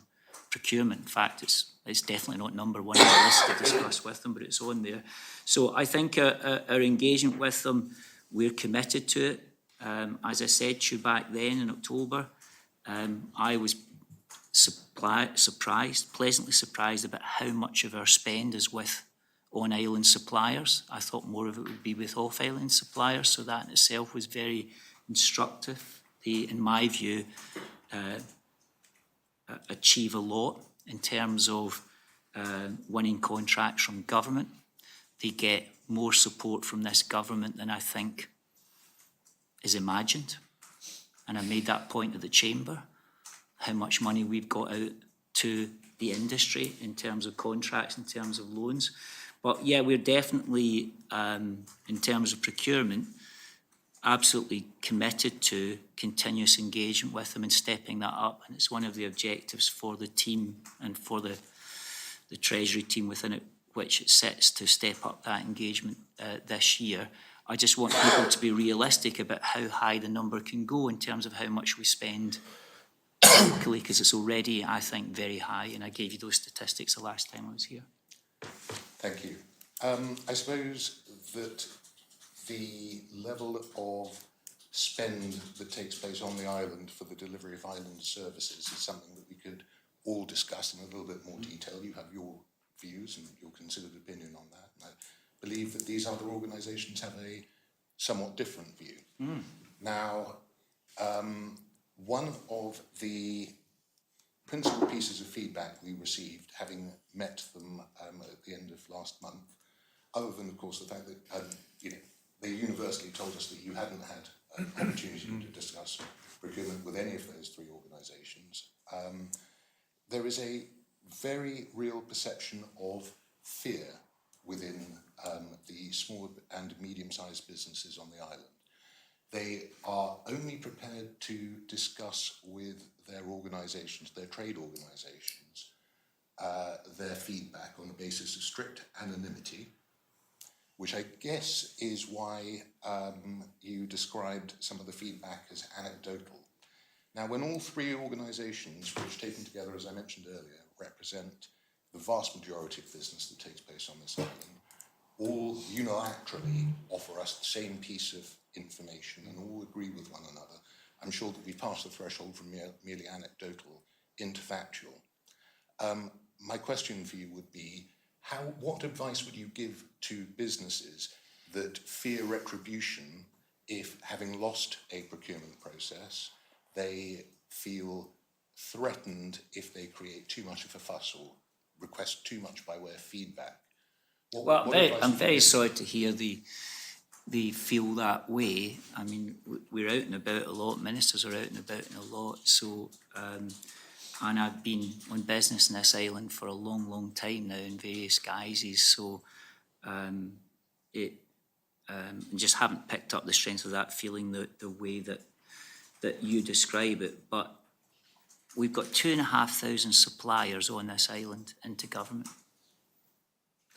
procurement. In fact, it's definitely not number one on the list to discuss with them, but it's on there. So I think our engagement with them, we're committed to it. As I said to you back then in October, I was pleasantly surprised about how much of our spend is with on-island suppliers. I thought more of it would be with off-island suppliers, so that in itself was very instructive. They, in my view, achieve a lot in terms of winning contracts from government. They get more support from this government than I think is imagined. And I made that point at the Chamber, how much money we've got out to the industry in terms of contracts, in terms of loans. But yeah, we're definitely, in terms of procurement, absolutely committed to continuous engagement with them and stepping that up. And it's one of the objectives for the team and for the Treasury team within it, which it sets to step up that engagement this year. I just want people to be realistic about how high the number can go in terms of how much we spend locally, because it's already, I think, very high. And I gave you those statistics the last time I was here. Thank you. I suppose that the level of spend that takes place on the island for the delivery of island services is something that we could all discuss in a little bit more detail. You have your views and your considered opinion on that. And I believe that these other organisations have a somewhat different view. Now, one of the principal pieces of feedback we received, having met them at the end of last month, other than, of course, the fact that they universally told us that you hadn't had an opportunity to discuss procurement with any of those three organisations, there is a very real perception of fear within the small and medium-sized businesses on the island. They are only prepared to discuss with their organisations, their trade organisations, their feedback on the basis of strict anonymity, which I guess is why you described some of the feedback as anecdotal. Now, when all three organisations, which taken together, as I mentioned earlier, represent the vast majority of business that takes place on this island, all unilaterally offer us the same piece of information and all agree with one another, I'm sure that we pass the threshold from merely anecdotal into factual. My question for you would be, what advice would you give to businesses that fear retribution if, having lost a procurement process, they feel threatened if they create too much of a fuss or request too much by way of feedback? Well, I'm very sorry to hear they feel that way. I mean, we're out and about a lot, ministers are out and about a lot, so, and I've been on business in this island for a long, long time now in various guises, so just haven't picked up the strength of that feeling the way that you describe it. But we've got 2,500 suppliers on this island into government.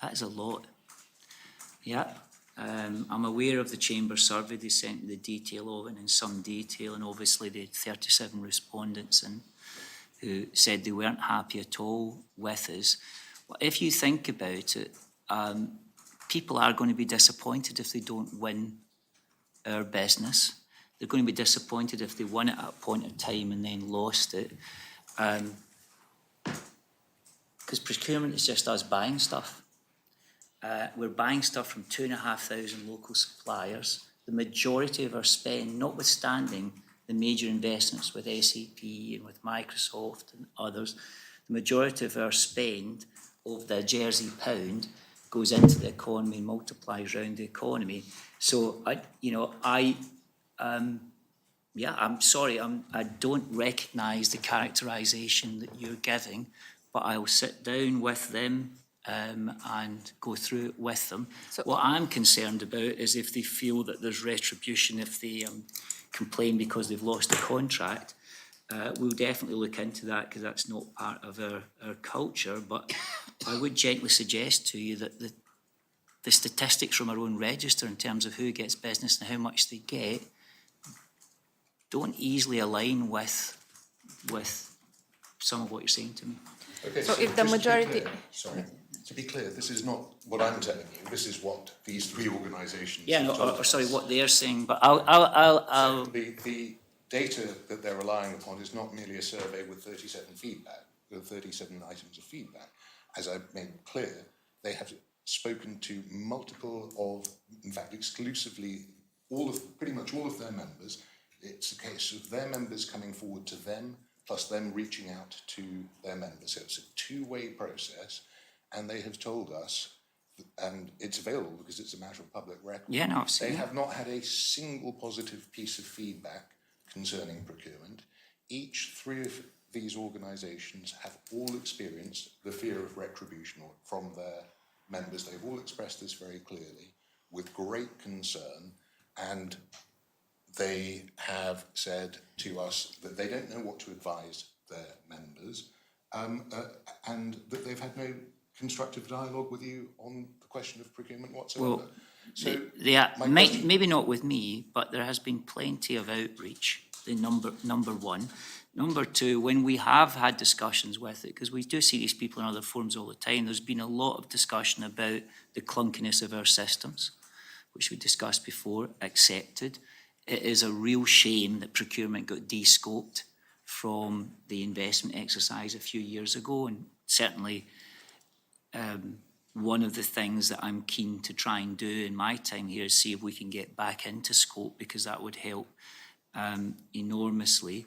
That is a lot. Yeah. I'm aware of the Chamber survey. They sent me the detail of it in some detail, and obviously the 37 respondents and who said they weren't happy at all with us. Well, if you think about it, people are going to be disappointed if they don't win our business. They're going to be disappointed if they won it at a point in time and then lost it. Because procurement is just us buying stuff. We're buying stuff from 2,500 local suppliers. The majority of our spend, notwithstanding the major investments with SAP and with Microsoft and others, the majority of our spend of the Jersey pound goes into the economy and multiplies around the economy. So I'm sorry, I don't recognise the characterisation that you're giving, but I'll sit down with them and go through it with them. So- What I'm concerned about is if they feel that there's retribution if they complain because they've lost a contract. We'll definitely look into that because that's not part of our culture, but I would gently suggest to you that the statistics from our own register in terms of who gets business and how much they get don't easily align with some of what you're saying to me. Okay, So if the just to be majority- clear, sorry, to be clear, this is not what I'm telling you, this is what these three organisations Yeah, have no, told or sorry, us. what they're saying, but I'll The data that they're relying upon is not merely a survey with 37 items of feedback. As I've made clear, they have spoken to multiple of, in fact, exclusively pretty much all of their members. It's a case of their members coming forward to them, plus them reaching out to their members. So it's a two-way process, and they have told us, and it's available because it's a matter of public record. Yeah, no, I've seen They it. have not had a single positive piece of feedback concerning procurement. Each three of these organisations have all experienced the fear of retribution from their members. They've all expressed this very clearly with great concern, and they have said to us that they don't know what to advise their members, and that they've had no constructive dialogue with you on the question of procurement whatsoever. Well, So yeah, my question- maybe not with me, but there has been plenty of outreach, the number one. Number two, when we have had discussions with it, because we do see these people in other forums all the time, there's been a lot of discussion about the clunkiness of our systems, which we discussed before, accepted. It is a real shame that procurement got de-scoped from the investment exercise a few years ago, and certainly one of the things that I'm keen to try and do in my time here is see if we can get back into scope, because that would help enormously.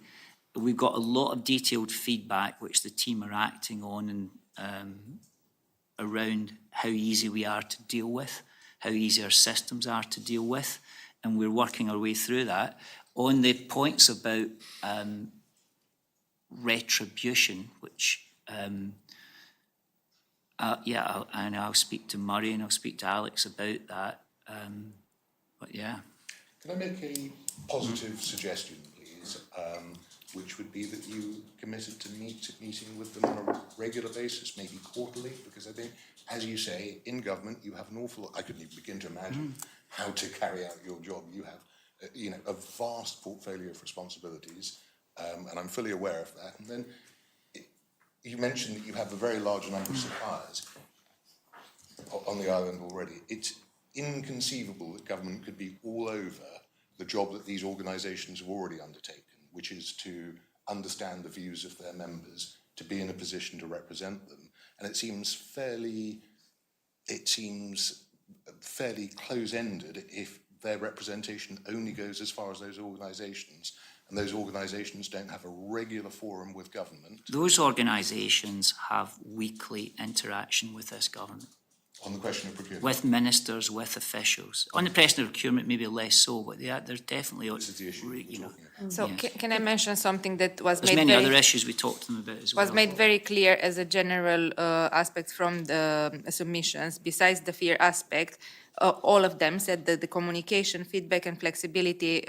we've got a lot of detailed feedback which the team are acting on and around how easy we are to deal with, how easy our systems are to deal with, and we're working our way through that. On the points about retribution, which and I'll speak to Murray and I'll speak to Alex about that. But yeah. Can I make a positive suggestion, please, which would be that you committed to meeting with them on a regular basis, maybe quarterly, because I think, as you say, in government you have an awful, I couldn't even begin to imagine how to carry out your job. You have, a vast portfolio of responsibilities, and I'm fully aware of that. And then you mentioned that you have a very large number of suppliers on the island already. It's inconceivable that government could be all over the job that these organisations have already undertaken, which is to understand the views of their members, to be in a position to represent them. And it seems fairly close-ended if their representation only goes as far as those organisations, and those organisations don't have a regular forum with government. Those organisations have weekly interaction with this government. On the question of procurement. With ministers, with officials. On the question of procurement, maybe less so, but they're definitely, This is the issue we're talking about. So Yes. can I mention something that was there's made many very... other issues we talked to them about as well. was made very clear as a general aspect from the submissions. Besides the fear aspect, all of them said that the communication, feedback and flexibility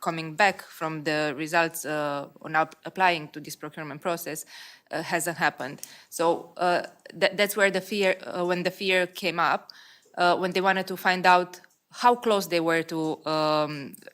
coming back from the results on applying to this procurement process hasn't happened. So that's where the fear, when the fear came up, when they wanted to find out how close they were to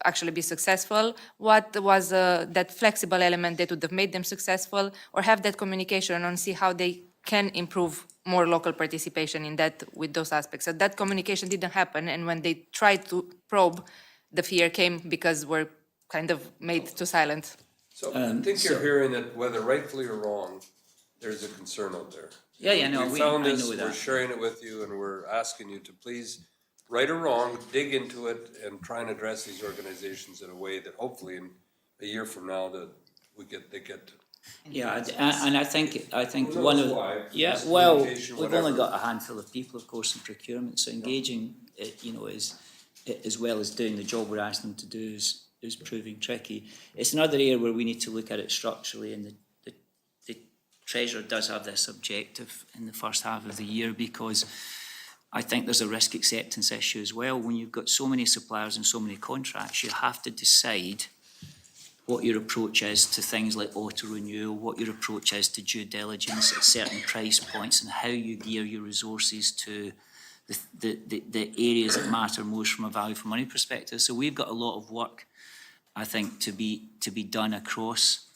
actually be successful, what was that flexible element that would have made them successful, or have that communication and see how they can improve more local participation in that with those aspects. So that communication didn't happen, and when they tried to probe, the fear came because we're kind of made to silent. So I think you're hearing that whether rightfully or wrong, there's a concern out there. We found I this, know we're that. sharing it with you, and we're asking you to please, right or wrong, dig into it and try and address these organizations in a way that hopefully in a year from now that they get. Yeah, and I think Who one knows of, why? yeah, well, Miscommunication, we've only whatever. got a handful of people, of course, in procurement, so engaging, is, as well as doing the job we're asking them to do is proving tricky. It's another area where we need to look at it structurally, and the Treasurer does have this objective in the first half of the year, because I think there's a risk acceptance issue as well. When you've got so many suppliers and so many contracts, you have to decide what your approach is to things like auto-renewal, what your approach is to due diligence at certain price points, and how you gear your resources to the areas that matter most from a value for money perspective. So we've got a lot of work, I think, to be done across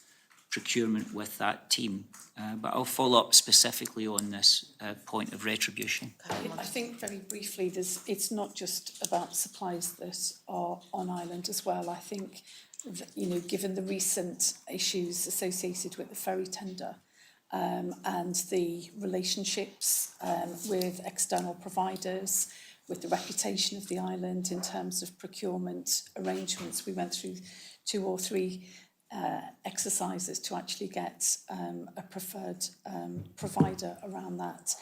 procurement with that team. But I'll follow up specifically on this point of retribution. I think very briefly, it's not just about supplies that are on island as well. I think that, given the recent issues associated with the ferry tender and the relationships with external providers, with the reputation of the island in terms of procurement arrangements, we went through 2 or 3 exercises to actually get a preferred provider around that.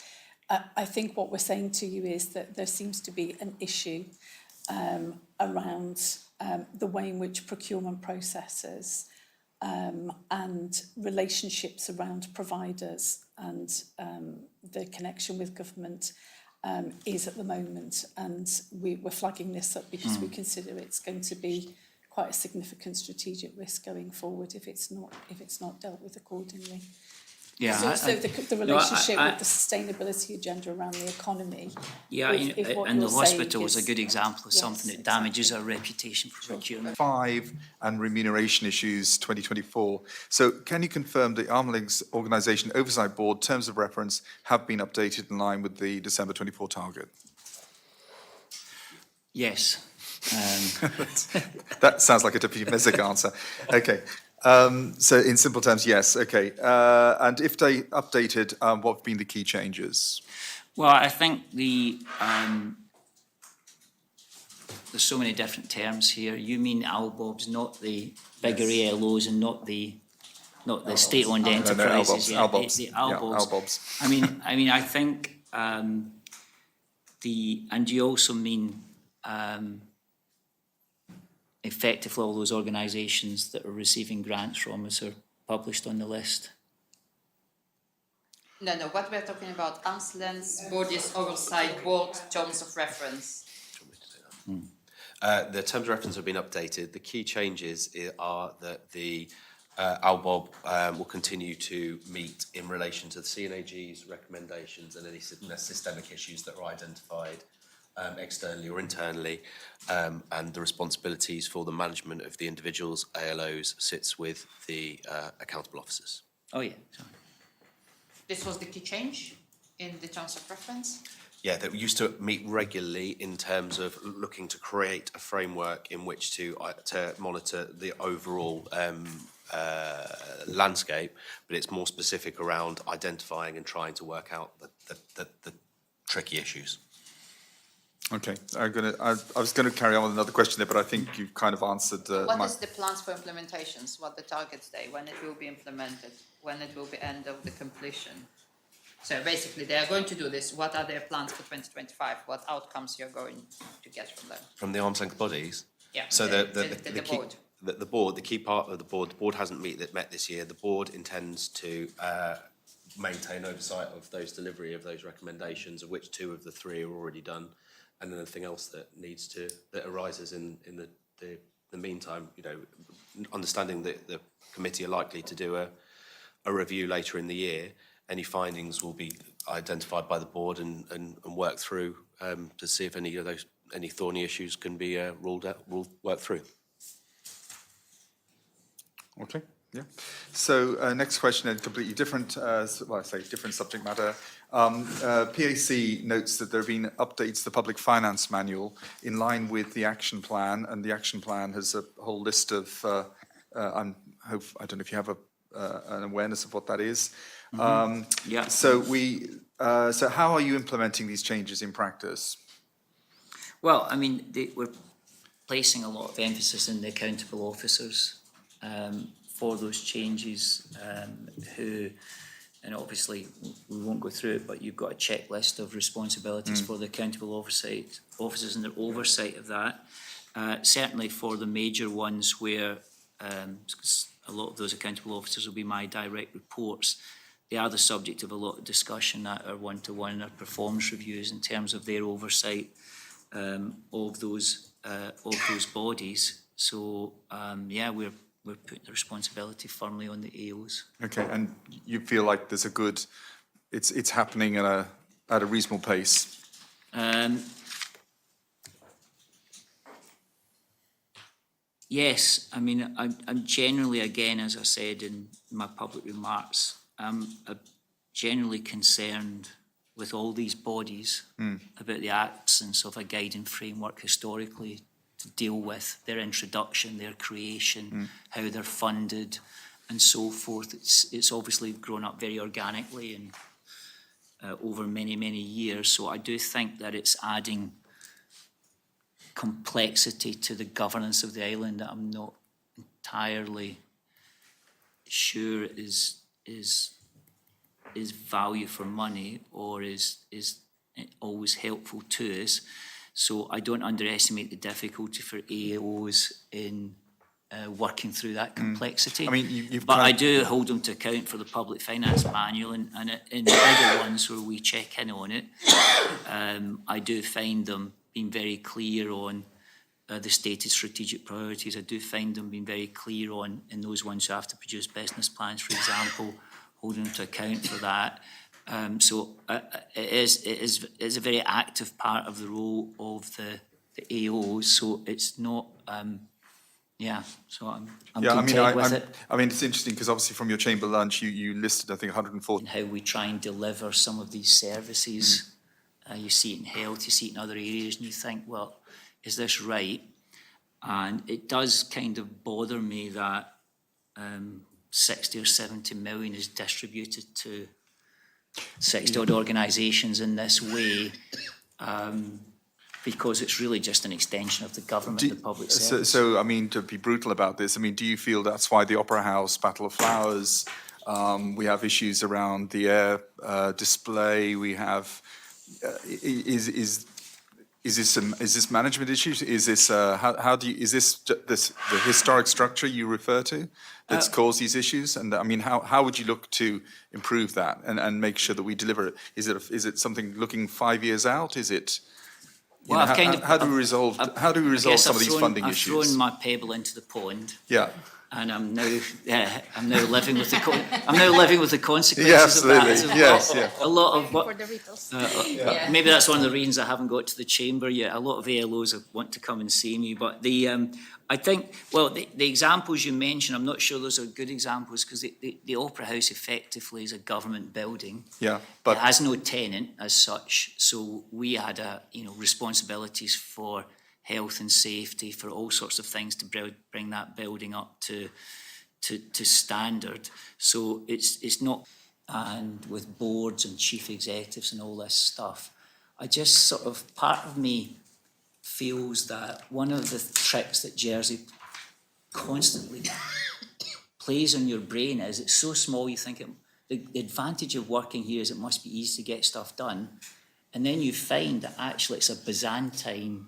I think what we're saying to you is that there seems to be an issue around the way in which procurement processes and relationships around providers and the connection with government is at the moment, and we're flagging this up because we consider it's going to be quite a significant strategic risk going forward if it's not dealt with accordingly. Yeah, So the relationship with the sustainability agenda around the economy. Yeah, if what and the you're saying hospital is a is- good example of Yes, something that exactly. damages our reputation for procurement. 5 and remuneration issues 2024. So can you confirm the Arm's Length Organisation Oversight Board terms of reference have been updated in line with the December 24 target? Yes. That sounds like a Deputy Messick answer. Okay. So in simple terms, yes. Okay. And if they updated, what have been the key changes? Well, I think there's so many different terms here. You mean ALBOBs, not the bigger ALOs and not the not the state-owned No, enterprises. Albobs, Yeah, Albobs. the Yeah, Albobs. Albobs. I think and you also mean effectively all those organisations that are receiving grants from us are published on the list. No, what we're talking about, arm's length, bodies, oversight, board, terms of reference. The terms of reference have been updated. The key changes are that the ALBOB will continue to meet in relation to the CNAG's recommendations and any systemic issues that are identified externally or internally, and the responsibilities for the management of the individuals, ALOs, sits with the accountable officers. Oh, yeah, sorry. This was the key change in the terms of reference? Yeah, that we used to meet regularly in terms of looking to create a framework in which to monitor the overall landscape, but it's more specific around identifying and trying to work out the tricky issues. Okay, I was going to carry on with another question there, but I think you've kind of answered What my... is the plans for implementations? What the targets day? When it will be implemented? When it will be end of the completion? So basically, they are going to do this. What are their plans for 2025? What outcomes you're going to get from them? From the arm's length bodies? Yeah, So the key, board. the board, the key part of the board hasn't met this year. The board intends to maintain oversight of those delivery of those recommendations, of which 2 of the 3 are already done, and anything else that that arises in the meantime. You know, understanding that the committee are likely to do a review later in the year. Any findings will be identified by the board and worked through to see if any thorny issues can be worked through. Okay, yeah. So next question, and completely different, well, I say different subject matter. PAC notes that there have been updates to the Public Finance Manual in line with the action plan, and the action plan has a whole list of, I don't know if you have an awareness of what that is. Yeah. So how are you implementing these changes in practice? Well, I mean, we're placing a lot of emphasis in the accountable officers for those changes, and obviously we won't go through it, but you've got a checklist of responsibilities for the accountable officers and their oversight of that. Certainly for the major ones where a lot of those accountable officers will be my direct reports, they are the subject of a lot of discussion at our one-to-one, our performance reviews in terms of their oversight of those bodies. So yeah, we're putting the responsibility firmly on the AOs. Okay, and you feel like there's a good, it's happening at a reasonable pace? Yes, I mean, I'm generally, again, as I said in my public remarks, I'm generally concerned with all these bodies about the absence of a guiding framework historically to deal with their introduction, their creation, how they're funded, and so forth. It's obviously grown up very organically and over many, many years. So I do think that it's adding complexity to the governance of the island that I'm not entirely sure is value for money or is always helpful to us. So I don't underestimate the difficulty for AOs in working through that complexity. I mean, you've but kind I of- do hold them to account for the Public Finance Manual, and in the bigger ones where we check in on it, I do find them being very clear on the stated strategic priorities. I do find them being very clear on, in those ones who have to produce business plans, for example, holding them to account for that. So it is a very active part of the role of the AOs. So it's not, so I'm Yeah, I mean, content with it. I mean, it's interesting because obviously from your chamber lunch, you listed, I think, 140. And how we try and deliver some of these services. You see it in health, you see it in other areas, and you think, well, is this right? And it does kind of bother me that 60 or 70 million is distributed to 60 odd organisations in this way. because it's really just an extension of the government, the public service. So, I mean, to be brutal about this, I mean, do you feel that's why the Opera House, Battle of Flowers, we have issues around the air display, we have, is this management issues? Is this, is this the historic structure you refer to that's caused these issues? And I mean, how would you look to improve that and make sure that we deliver it? Is it something looking 5 years out? Is it, you Well, know, how do we resolve some of these funding I've issues? thrown my pebble into the pond. Yeah. And I'm now living with the consequences Yeah, of absolutely. that. There's Yes, yeah. A lot of what, For the retails. maybe that's one of the reasons I haven't got to the chamber yet. A lot of ALOs want to come and see me, but I think, well, the examples you mentioned, I'm not sure those are good examples because the Opera House effectively is a government building. Yeah, It but has no tenant as such, so we had responsibilities for health and safety, for all sorts of things to bring that building up to standard. So it's not, and with boards and chief executives and all this stuff, I just sort of, part of me feels that one of the tricks that Jersey constantly plays on your brain is it's so small you think the advantage of working here is it must be easy to get stuff done, and then you find that actually it's a Byzantine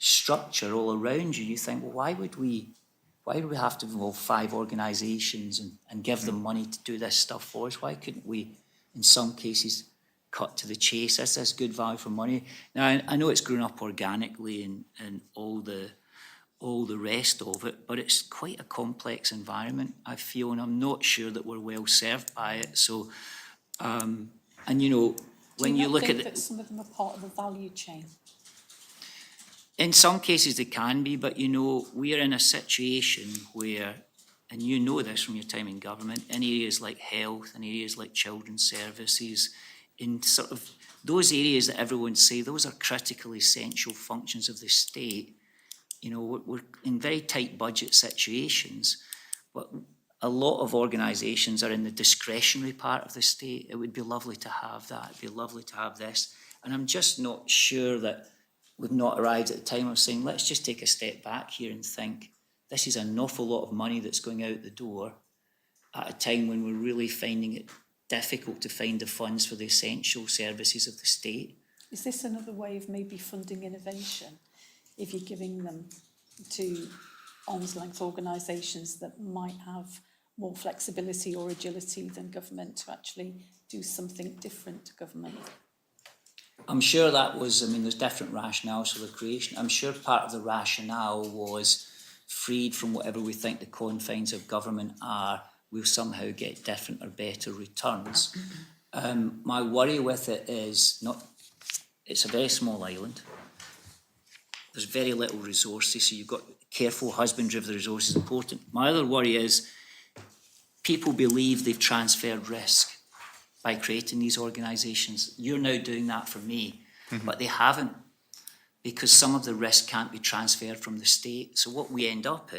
structure all around you. You think, well, why do we have to involve 5 organisations and give them money to do this stuff for us? Why couldn't we, in some cases, cut to the chase? This is good value for money. Now, I know it's grown up organically and all the rest of it, but it's quite a complex environment, I feel, and I'm not sure that we're well served by it. So, and when you look at that some of them are part of the value chain? in some cases they can be, but we are in a situation where, and you know this from your time in government, in areas like health, in areas like children's services, in sort of those areas that everyone say those are critical, essential functions of the state. We're in very tight budget situations, but a lot of organisations are in the discretionary part of the state. It would be lovely to have that. It'd be lovely to have this. And I'm just not sure that we've not arrived at the time of saying, let's just take a step back here and think, this is an awful lot of money that's going out the door at a time when we're really finding it difficult to find the funds for the essential services of the state. Is this another way of maybe funding innovation, if you're giving them to arm's length organisations that might have more flexibility or agility than government to actually do something different to government? I'm sure that was, there's different rationales for the creation. I'm sure part of the rationale was freed from whatever we think the confines of government are, we'll somehow get different or better returns. My worry with it is it's a very small island. There's very little resources, so you've got careful husbandry of the resources important. My other worry is people believe they've transferred risk by creating these organisations. You're now doing that for me, but they haven't, because some of the risk can't be transferred from the state. So what we end up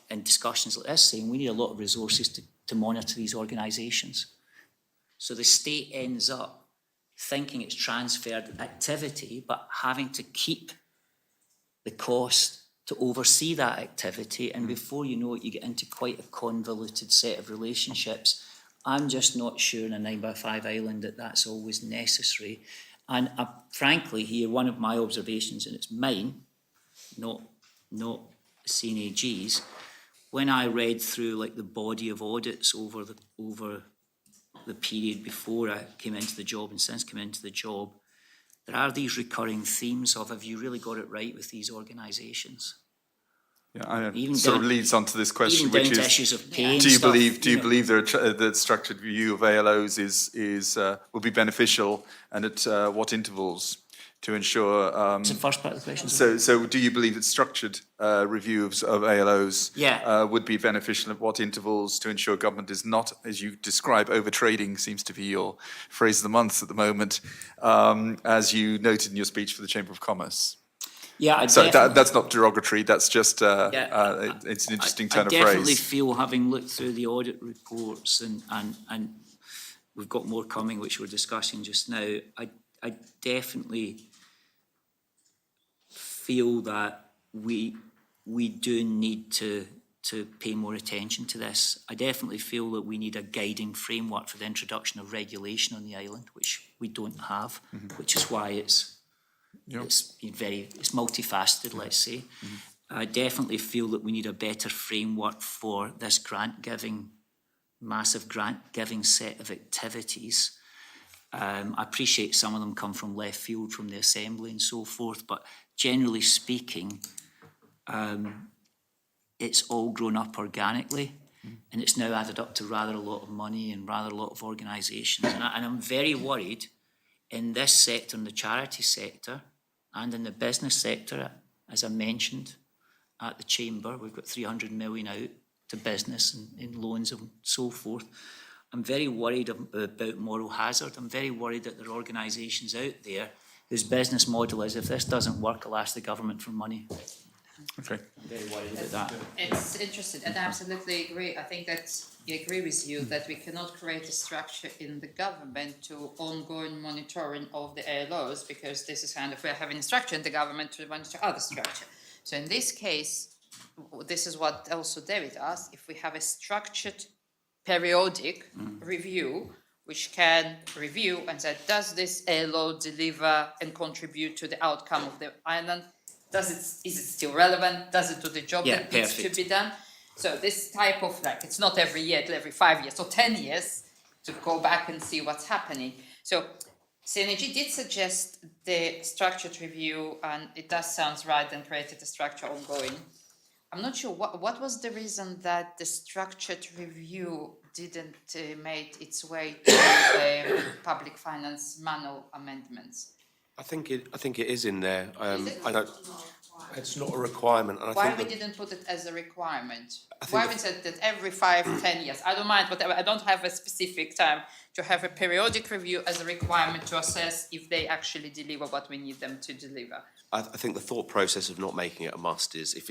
in discussions like this saying we need a lot of resources to monitor these organisations. So the state ends up thinking it's transferred activity, but having to keep the cost to oversee that activity. And before you know it, you get into quite a convoluted set of relationships. I'm just not sure in a 9x5 island that that's always necessary. And frankly here, one of my observations, and it's mine, not CNAG's, when I read through like the body of audits over the period before I came into the job and since come into the job, there are these recurring themes of, have you really got it right with these organisations? Yeah, Even sort of down- leads on to this question, Even down which to is, issues of pay and do you stuff, believe the structured review of ALOs will be beneficial, and at what intervals to ensure? It's the first part of the question. So do you believe that structured reviews of ALOs Yeah. would be beneficial at what intervals to ensure government is not, as you describe, overtrading seems to be your phrase of the month at the moment, as you noted in your speech for the Chamber of Commerce? Yeah, So that's not derogatory, that's just, it's an interesting turn of I definitely phrase. feel, having looked through the audit reports and we've got more coming, which we're discussing just now, I definitely feel that we do need to pay more attention to this. I definitely feel that we need a guiding framework for the introduction of regulation on the island, which we don't have, which is why it's multifaceted, let's say. I definitely feel that we need a better framework for this massive grant-giving set of activities. I appreciate some of them come from left field, from the Assembly and so forth, but generally speaking, it's all grown up organically, and it's now added up to rather a lot of money and rather a lot of organisations. And I'm very worried in this sector, in the charity sector, and in the business sector, as I mentioned at the Chamber, we've got 300 million out to business and in loans and so forth. I'm very worried about moral hazard. I'm very worried that there are organisations out there whose business model is, if this doesn't work, I'll ask the government for money. Okay. I'm very worried about that. It's interesting, and I absolutely agree. I think that I agree with you that we cannot create a structure in the government to ongoing monitoring of the ALOs, because this is kind of, we're having a structure in the government to monitor other structure. So in this case, this is what also David asked, if we have a structured periodic review, which can review and say, does this ALO deliver and contribute to the outcome of the island? Is it still relevant? Does it do the job that needs to be done? So this type of, like, it's not every year, every 5 years or 10 years to go back and see what's happening. So CNAG did suggest the structured review, and it does sound right, and created a structure ongoing. I'm not sure what was the reason that the structured review didn't make its way to public finance manual amendments. I think it is in there. Is it? I don't. It's not a requirement. And I Why think we that- didn't put it as a requirement? I think Why the- we said that every 5-10 years? I don't mind, whatever. I don't have a specific time to have a periodic review as a requirement to assess if they actually deliver what we need them to deliver. I think the thought process of not making it a must is it's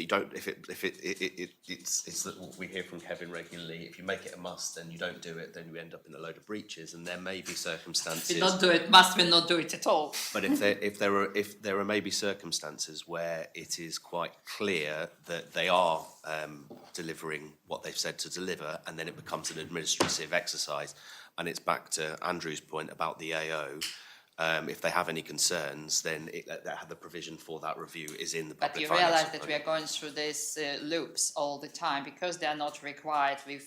that what we hear from Kevin regularly. If you make it a must, then you don't do it, then you end up in a load of breaches, and there may be circumstances. If we not do it, must we not do it at all? But if there are maybe circumstances where it is quite clear that they are delivering what they've said to deliver, and then it becomes an administrative exercise, and it's back to Andrew's point about the AO. If they have any concerns, then the provision for that review is in the But public you finance. realise that we are going through these loops all the time because they are not required. We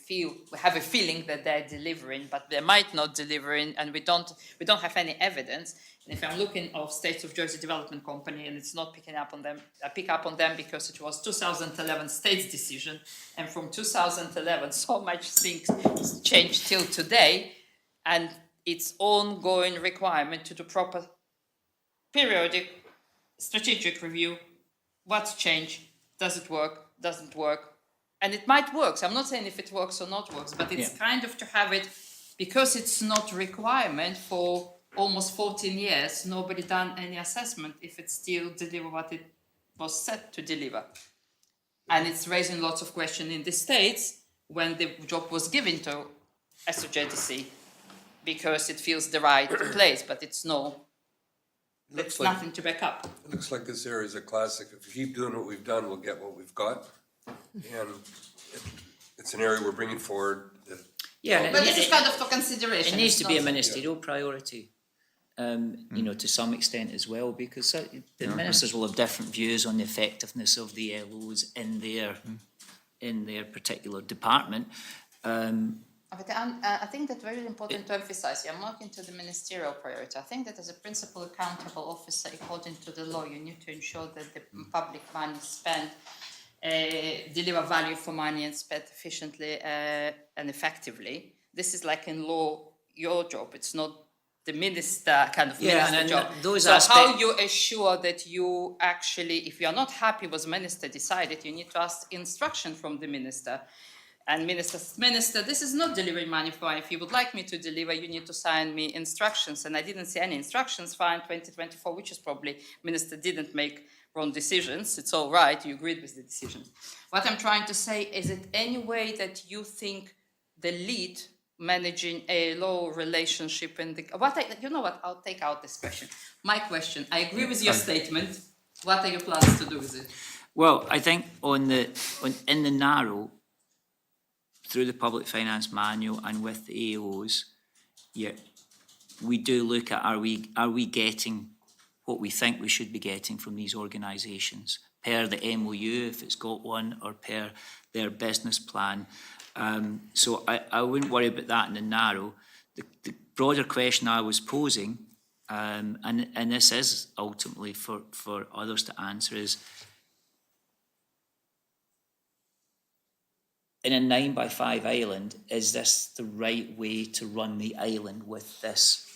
have a feeling that they're delivering, but they might not delivering, and we don't have any evidence. And if I'm looking of States of Jersey Development Company and it's not picking up on them, I pick up on them because it was 2011 state's decision, and from 2011 so much things changed till today, and its ongoing requirement to do proper periodic strategic review. What's changed? Does it work? Doesn't work? And it might work. So I'm not saying if it works or not works, but it's kind of to have it, because it's not a requirement for almost 14 years, nobody done any assessment if it still deliver what it was set to deliver. And it's raising lots of questions in the States when the job was given to SOJDC, because it feels the right place, but it's nothing to back up. It looks like this area is a classic. If we keep doing what we've done, we'll get what we've got. And it's an area we're bringing forward that Yeah, But this is kind of for consideration. it needs It's to be a not- ministerial priority, to some extent as well, because the ministers will have different views on the effectiveness of the LOs in their particular department. But I think that's very important to emphasize. I'm not into the ministerial priority. I think that as a principal accountable officer, according to the law, you need to ensure that the public money spent deliver value for money and spent efficiently and effectively. This is like in law, your job. It's not the minister kind of minister job. So how you assure that you actually, if you are not happy with minister decided, you need to ask instruction from the minister. And minister, this is not delivering money for me. If you would like me to deliver, you need to sign me instructions. And I didn't see any instructions for 2024, which is probably minister didn't make wrong decisions. It's all right, you agreed with the decision. What I'm trying to say, is it any way that you think the lead managing a law relationship in the, you know what, I'll take out this question. My question, I agree with your statement. What are your plans to do with it? Well, I think in the narrow, through the public finance manual and with the AOs, yeah, we do look at are we getting what we think we should be getting from these organisations per the MOU if it's got one or per their business plan. So I wouldn't worry about that in the narrow. The broader question I was posing, and this is ultimately for others to answer, is in a 9x5 island, is this the right way to run the island with this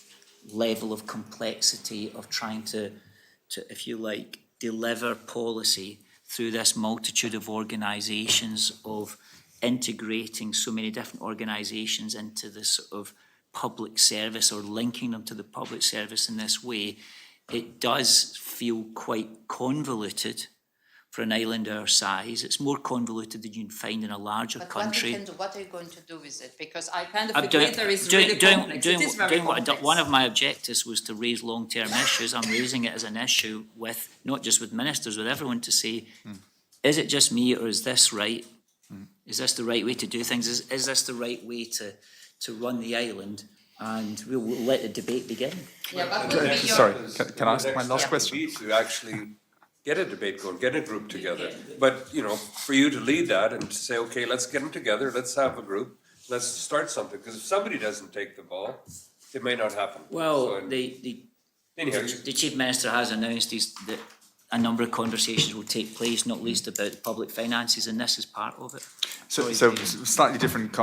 level of complexity of trying to, if you like, deliver policy through this multitude of organisations, of integrating so many different organisations into this sort of public service or linking them to the public service in this way? It does feel quite convoluted for an island our size. It's more convoluted than you'd find in a larger But country. what are you going to do with it? Because I kind of I'm agree doing, there is doing, really doing, complex. doing, It is very doing what complex. one of my objectives was to raise long-term issues. I'm raising it as an issue with, not just with ministers, with everyone, to say, is it just me or is this right? Is this the right way to do things? Is this the right way to run the island? And we'll let the debate begin. Yeah, but would be your... Sorry, can I ask my last Yeah. question? Be to actually get a debate going, get a group together. But, you know, for you to lead that and to say, okay, let's get them together, let's have a group, let's start something. Because if somebody doesn't take the ball, it may not happen. So, Well, and the Chief Minister has announced that a number of conversations will take place, not least about the public finances, and this is part of it. So Sorry, slightly different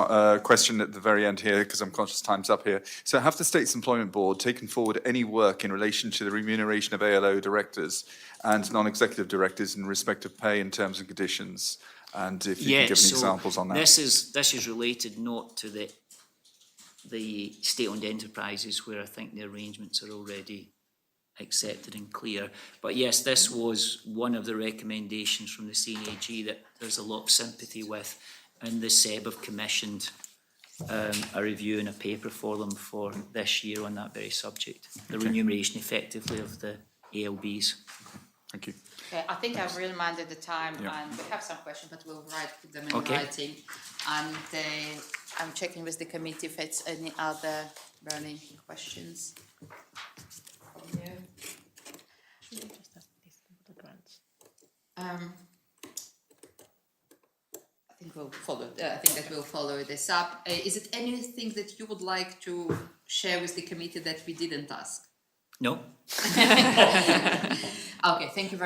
question at the very end here, because I'm conscious time's up here. So have the State's Employment Board taken forward any work in relation to the remuneration of ALO directors and non-executive directors in respect of pay and terms and conditions? And if you can give any examples on that. This is related not to the state-owned enterprises where I think the arrangements are already accepted and clear. But yes, this was one of the recommendations from the CNAG that there's a lot of sympathy with, and the SEB have commissioned a review and a paper for them for this year on that very subject, the remuneration effectively of the ALBs. Thank you. Okay, I think I've reminded the time Yeah. and we have some questions, but we'll put them in Okay. writing. And I'm checking with the committee if it's any other burning questions. I think we'll follow. I think that we'll follow this up. Is it anything that you would like to share with the committee that we didn't ask? No? Okay, thank you very